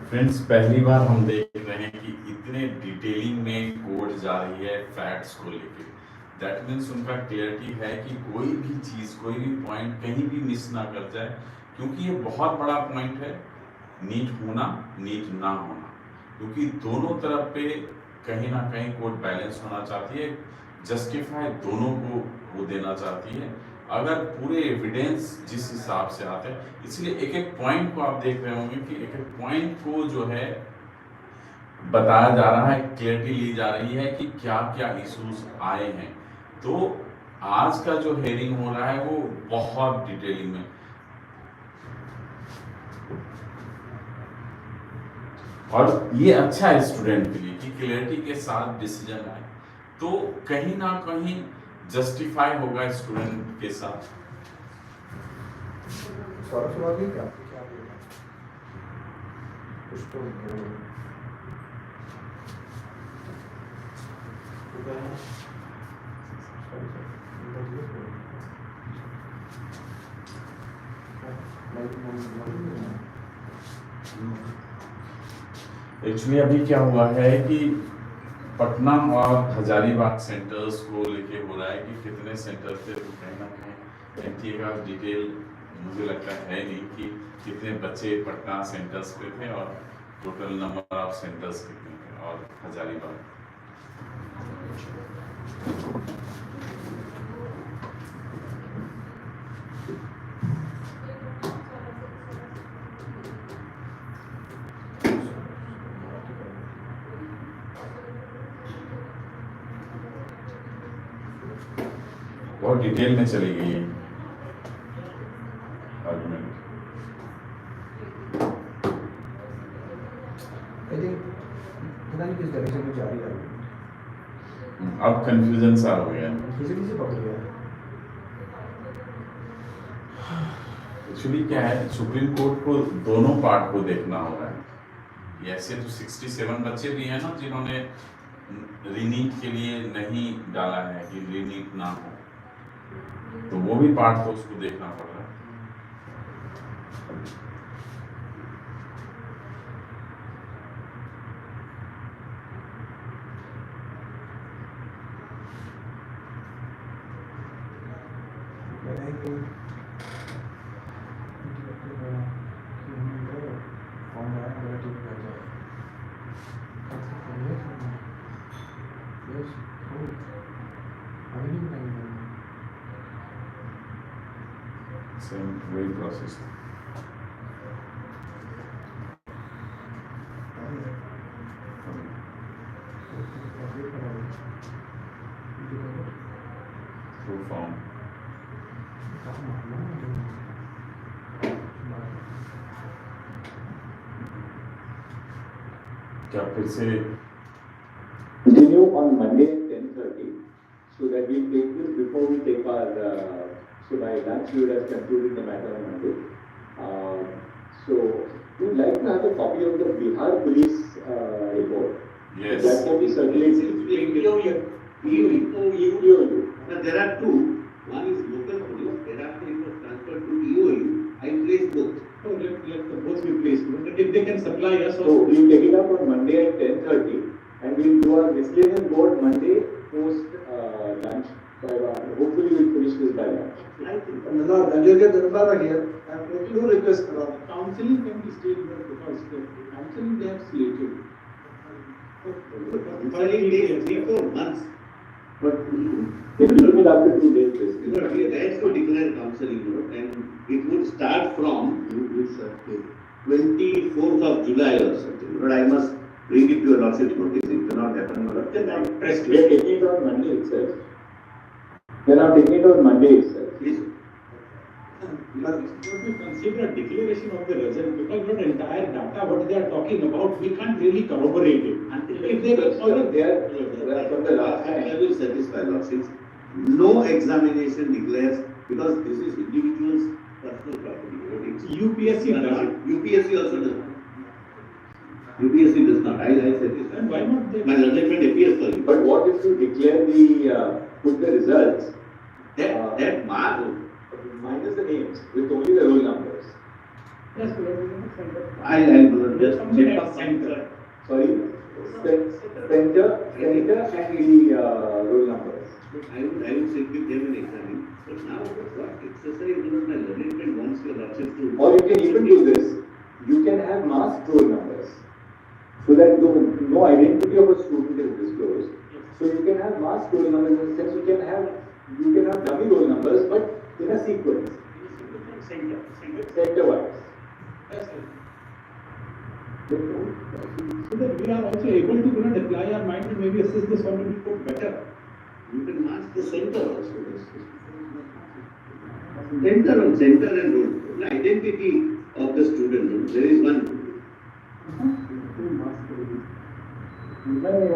Friends, पहली बार हम देख रहे हैं कि इतने detailing में code जा रही है फैक्ट्स को लेके। दैट मीन्स उनका क्लियरिटी है कि कोई भी चीज़, कोई भी पॉइंट कहीं भी मिस ना कर जाए, क्योंकि ये बहुत बड़ा पॉइंट है, नीट होना, नीट ना होना, क्योंकि दोनों तरफ पे कहीं ना कहीं कोर्ट बैलेंस होना चाहती है, जस्टिफाई दोनों को वो देना चाहती है। अगर पूरे एविडेंस जिस हिसाब से आते हैं, इसलिए एक एक पॉइंट को आप देख रहे होंगे कि एक एक पॉइंट को जो है बताया जा रहा है, क्लियरिटी ली जा रही है कि क्या क्या इश्यूज आए हैं। तो आज का जो हेयरिंग हो रहा है वो बहुत डिटेलिंग में, और ये अच्छा है स्टूडेंट के लिए कि क्लियरिटी के साथ डिसीजन आए, तो कहीं ना कहीं जस्टिफाई होगा स्टूडेंट के साथ। एक्चुअली अभी क्या हुआ है कि पटना और हजारीबाग सेंटर्स को लेके हो रहा है कि कितने सेंटर थे, तो कहीं ना कहीं एमटी का डिटेल मुझे लगता है नहीं कि कितने बच्चे पटना सेंटर्स पे थे और टोटल नंबर ऑफ सेंटर्स कितने थे, और हजारीबाग। बहुत डिटेल में चली गई है आर्गुमेंट। आई थिंक पता नहीं किस डायरेक्शन में जा रही है, अब कंफ्यूजन सा हो गया। किसी से पकड़ गया। एक्चुअली क्या है, सुप्रीम कोर्ट को दोनों पार्ट को देखना होगा। ऐसे तो 67 बच्चे भी हैं ना जिन्होंने रीनीट के लिए नहीं डाला है कि रीनीट ना हो, तो वो भी पार्ट तो उसको देखना पड़ रहा है। Same way process. क्या फिर से continue on Monday at 10:30, so that we'll take this before we take our, so by lunch we would have concluded the matter on Monday. So we'd like to have a copy of the Bihar police report. Yes. That can be circulated. EOU. Now there are two. One is local police. Thereafter it was transferred to EOU. I placed both. So let the both be placed. But if they can supply us So also. we'll take it up on Monday at 10:30, and we'll do our miscellaneous board Monday post lunch. Hopefully we'll finish this by lunch. I think. Here, I have no request for counseling can be stayed here because the counseling they have slated. Counseling takes 3-4 months. But it will be after 2 days basically. But we had to declare counseling, and it would start from 24th of July or something. But I must bring it to your lordship's notice. It cannot happen. Then I press We are taking it on Monday itself. We are now taking it on Monday itself. Please. What we consider a declaration of the result because not entire data what they are talking about we can't really corroborate it. If they will follow From the last I time. will satisfy lordships. No examination declares, because this is individual's personal property. It's UPSC does not. it. UPSC also does not. UPSC does not. I satisfy. And why not they? My judgment appears for you. But what if you declare put the results, That mark, minus the names, with only the roll numbers? Yes, I'll just Something check. like center. Sorry? Center and the roll numbers. I would sit with them and examine. But now, what exercise my judgment wants your lordship to. Or you can even do this, you can have masked roll numbers, so that no identity of a student is disclosed. So you can have masked roll numbers in the sense you can have dummy roll numbers, but in a sequence, center-wise. Yes, sir. So that we are also able to apply our mind and maybe assess this one report better. You can mask the center also. Center and roll. The identity of the student. There is one.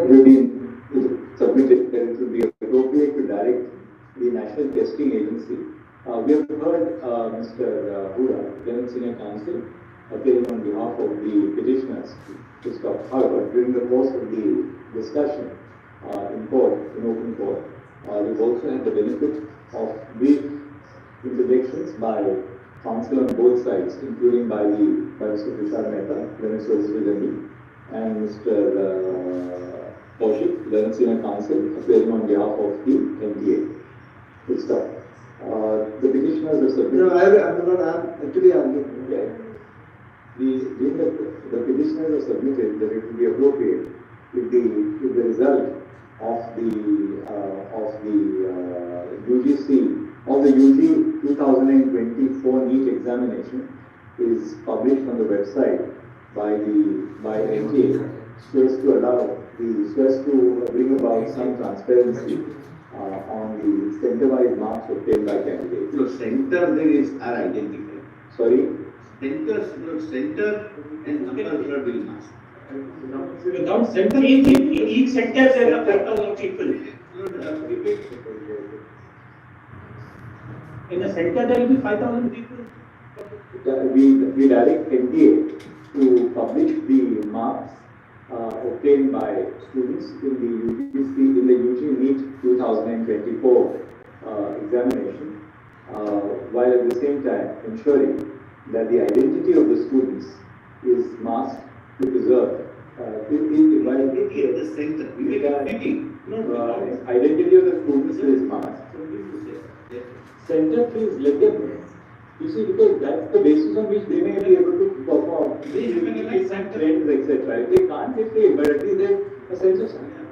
Will be submitted that it will be appropriate to direct the National Testing Agency. We have heard Mr. Hura, General Senior Counsel, appearing on behalf of the petitioners. However, during the course of the discussion in open court, we've also had the benefit of brief interjections by counsel on both sides, including by Mr. Tushar Mehta, General Solicitor General, and Mr. Kaushik, General Senior Counsel, appearing on behalf of the NTA. Good stuff. The petitioners are submitted. I'm actually arguing. Yeah. The petitioners are submitted that it would be appropriate if the result of the UG 2024 NEET examination is published on the website by NTA, so as to bring about some transparency on the center-wise marks obtained by candidates. No, center there is are identified. Sorry? Center and numbers are being masked. Without center, In each center there are 5,000 people. in a center there will be 5,000 people. We direct NTA to publish the marks obtained by students in the UG NEET 2024 examination, while at the same time ensuring that the identity of the students is masked to preserve. Identity of the center. We make it pretty. Identity of the students is masked. Center, please let them know. You see, because that's the basis on which they may be able to perform. They analyze center. Trends, etc. If they can't, they fail, but at least they have a sense of something.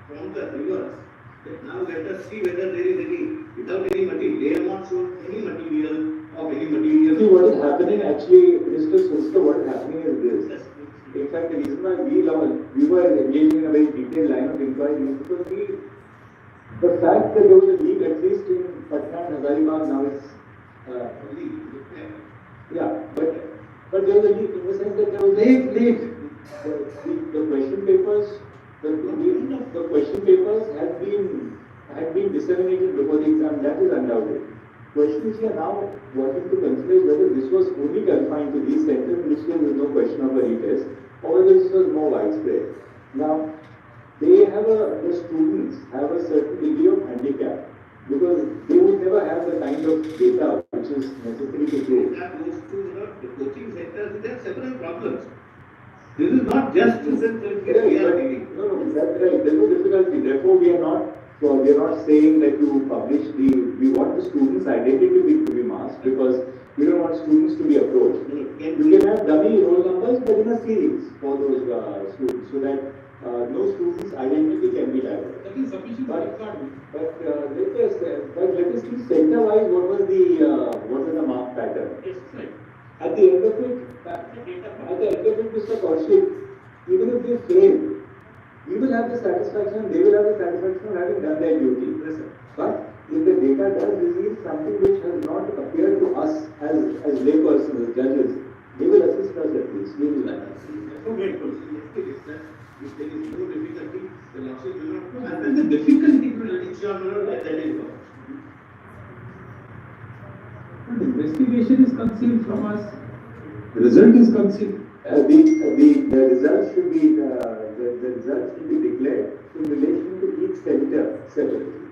From the reverse. Now let us see whether there is any, without any material, they have not shown any material of any material. See, what is happening actually, Mr. Solicitor, what is happening is this. In fact, the reason why we were engaging in a very detailed line of inquiry is because the fact that there was a leak, at least in Patna and Hazaribagh now is, yeah, but But there was a leak in the sense that there was leak. The question papers, the question papers had been disseminated before the exam. That is undoubted. Question which we are now wanting to consider is whether this was only confined to these centers, in which there is no question of a retest, or whether this was more widespread. Now, the students have a certain degree of handicap because they would never have the kind of data which is necessary to prove. That goes to the coaching centers, there are several problems. This is not just students that we are dealing. No, that's right. There's no difficulty. Therefore, we are not saying that you publish we want the students' identity to be masked because we don't want students to be approached. You can have dummy roll numbers, but in a series for those students, so that no student's identity can be diverted. That is sufficient safeguarding. But let us see center-wise what was the mark pattern. Yes, right. At the end of it, Mr. Kaushik, even if they fail, we will have the satisfaction, they will have the satisfaction of having done their duty. Yes, sir. But if the data does reveal something which has not appeared to us as laypersons, as judges, they will assist us at least. We will So grateful. If there is no difficulty, the losses will not come. And the difficulty will Ensure that there is no. The investigation is concealed from us. The result is concealed. The results should be declared in relation to each center separately.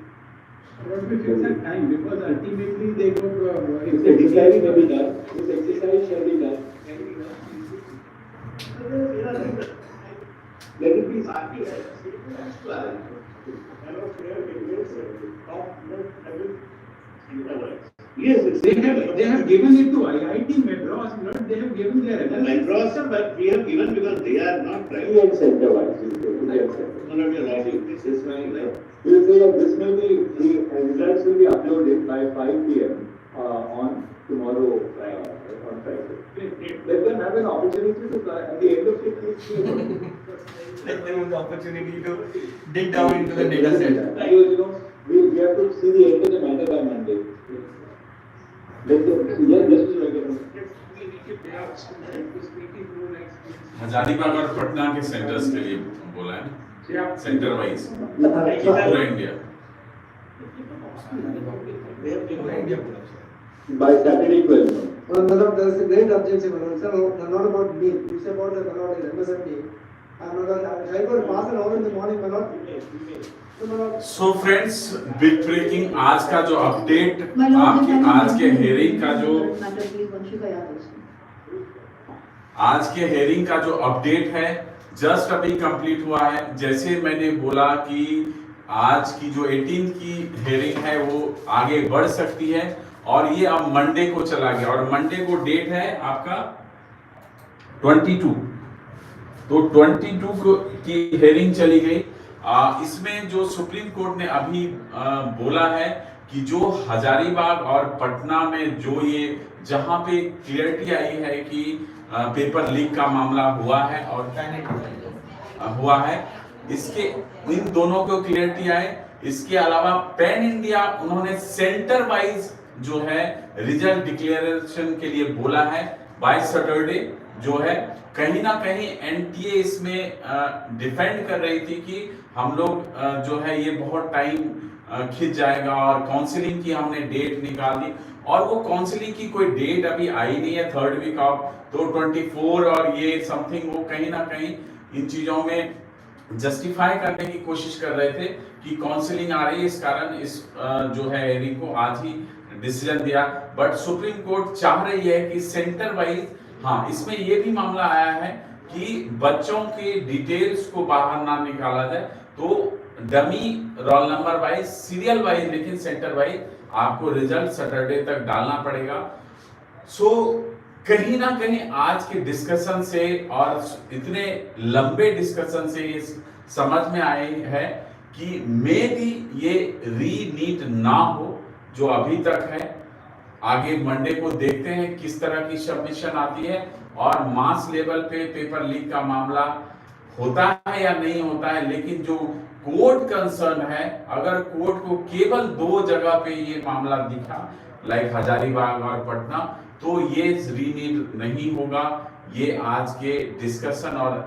What we fix at time because ultimately they go. If the declaring may be done, this exercise shall be done. Let it be Yes, They have given it to IIT Madras, not they have given their Madras, but we have given because they are not free private. and center-wise. None of your logic. This is my life. We will say that this may be, the results will be uploaded by 5 p.m. On tomorrow, on Friday. Let them have an opportunity to, at the end of it, Let them have the opportunity to dig down into the data set. Because, we have to see the end of the matter by Monday. Let them, just to recommend. Hazaribagh और पटना के centres के लिए बोला है ना, centre wise पूरा India. By Saturday 12. Madam, there is a great objection, madam. Sir, not about me. You say about the Malad is MSMD. I got to pass an hour in the morning, Malad. So friends, big breaking आज का जो update, आपके आज के hearing का जो update है just अभी कंप्लीट हुआ है। जैसे मैंने बोला कि आज की जो 18 की हेयरिंग है वो आगे बढ़ सकती है और ये अब मंडे को चला गया और मंडे को डेट है आपका 22, तो 22 की हेयरिंग चली गई। इसमें जो सुप्रीम कोर्ट ने अभी बोला है कि जो हजारीबाग और पटना में जो ये जहां पे क्लियरिटी आई है कि पेपर लीक का मामला हुआ है और हुआ है, इसके इन दोनों को क्लियरिटी आए। इसके अलावा पैन इंडिया उन्होंने सेंटर वाइज जो है रिजल्ट डिक्लेरेशन के लिए बोला है बाय सैटरडे। जो है कहीं ना कहीं एनटीए इसमें डिफेंड कर रही थी कि हम लोग जो है ये बहुत टाइम खिंच जाएगा और काउंसलिंग की हमने डेट निकाल दी और वो काउंसलिंग की कोई डेट अभी आई नहीं है, 3rd वीक ऑफ, तो 24 और ये समथिंग वो कहीं ना कहीं इन चीजों में जस्टिफाई करने की कोशिश कर रहे थे कि काउंसलिंग आ रही है, इस कारण इस जो है हेयरिंग को आज ही डिसीजन दिया। बट सुप्रीम कोर्ट चाह रही है कि सेंटर वाइज, हाँ इसमें ये भी मामला आया है कि बच्चों के डिटेल्स को बाहर ना निकाला जाए, तो dummy roll number wise, serial wise, लेकिन सेंटर वाइज आपको रिजल्ट सैटरडे तक डालना पड़ेगा। सो कहीं ना कहीं आज के डिस्कशन से और इतने लंबे डिस्कशन से ये समझ में आई है कि मे भी ये रीनीट ना हो जो अभी तक है। आगे मंडे को देखते हैं किस तरह की सबमिशन आती है और मास लेवल पे पेपर लीक का मामला होता है या नहीं होता है। लेकिन जो कोर्ट कंसर्न है, अगर कोर्ट को केवल 2 जगह पे ये मामला दिखा लाइक हजारीबाग और पटना, तो ये रीनीट नहीं होगा। ये आज के डिस्कशन और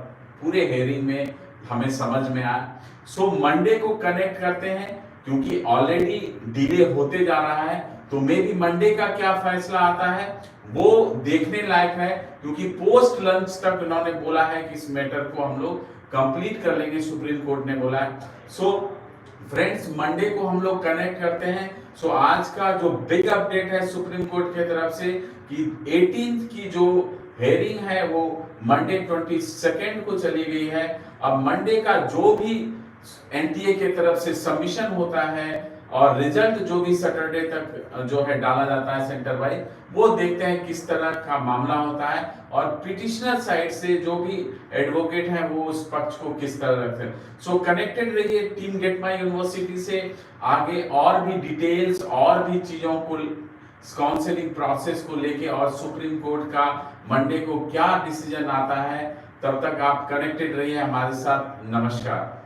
पूरे हेयरिंग में हमें समझ में आया। सो मंडे को कनेक्ट करते हैं, क्योंकि ऑलरेडी डिले होते जा रहा है, तो मे बी मंडे का क्या फैसला आता है वो देखने लायक है, क्योंकि पोस्ट लंच तक उन्होंने बोला है कि इस मैटर को हम लोग कंप्लीट कर लेंगे, सुप्रीम कोर्ट ने बोला है। सो फ्रेंड्स, मंडे को हम लोग कनेक्ट करते हैं। सो आज का जो बिग अपडेट है सुप्रीम कोर्ट की तरफ से कि 18th की जो हेयरिंग है वो मंडे 22 को चली गई है। अब मंडे का जो भी एनटीए के तरफ से सबमिशन होता है और रिजल्ट जो भी सैटरडे तक जो है डाला जाता है सेंटर वाइज, वो देखते हैं किस तरह का मामला होता है और पिटिशनर साइड से जो भी एडवोकेट हैं वो उस पक्ष को किस तरह रखते हैं। सो कनेक्टेड रहिए टीम गेट माई यूनिवर्सिटी से। आगे और भी डिटेल्स और भी चीजों को, काउंसलिंग प्रोसेस को लेके और सुप्रीम कोर्ट का मंडे को क्या डिसीजन आता है, तब तक आप कनेक्टेड रहिए हमारे साथ। नमस्कार।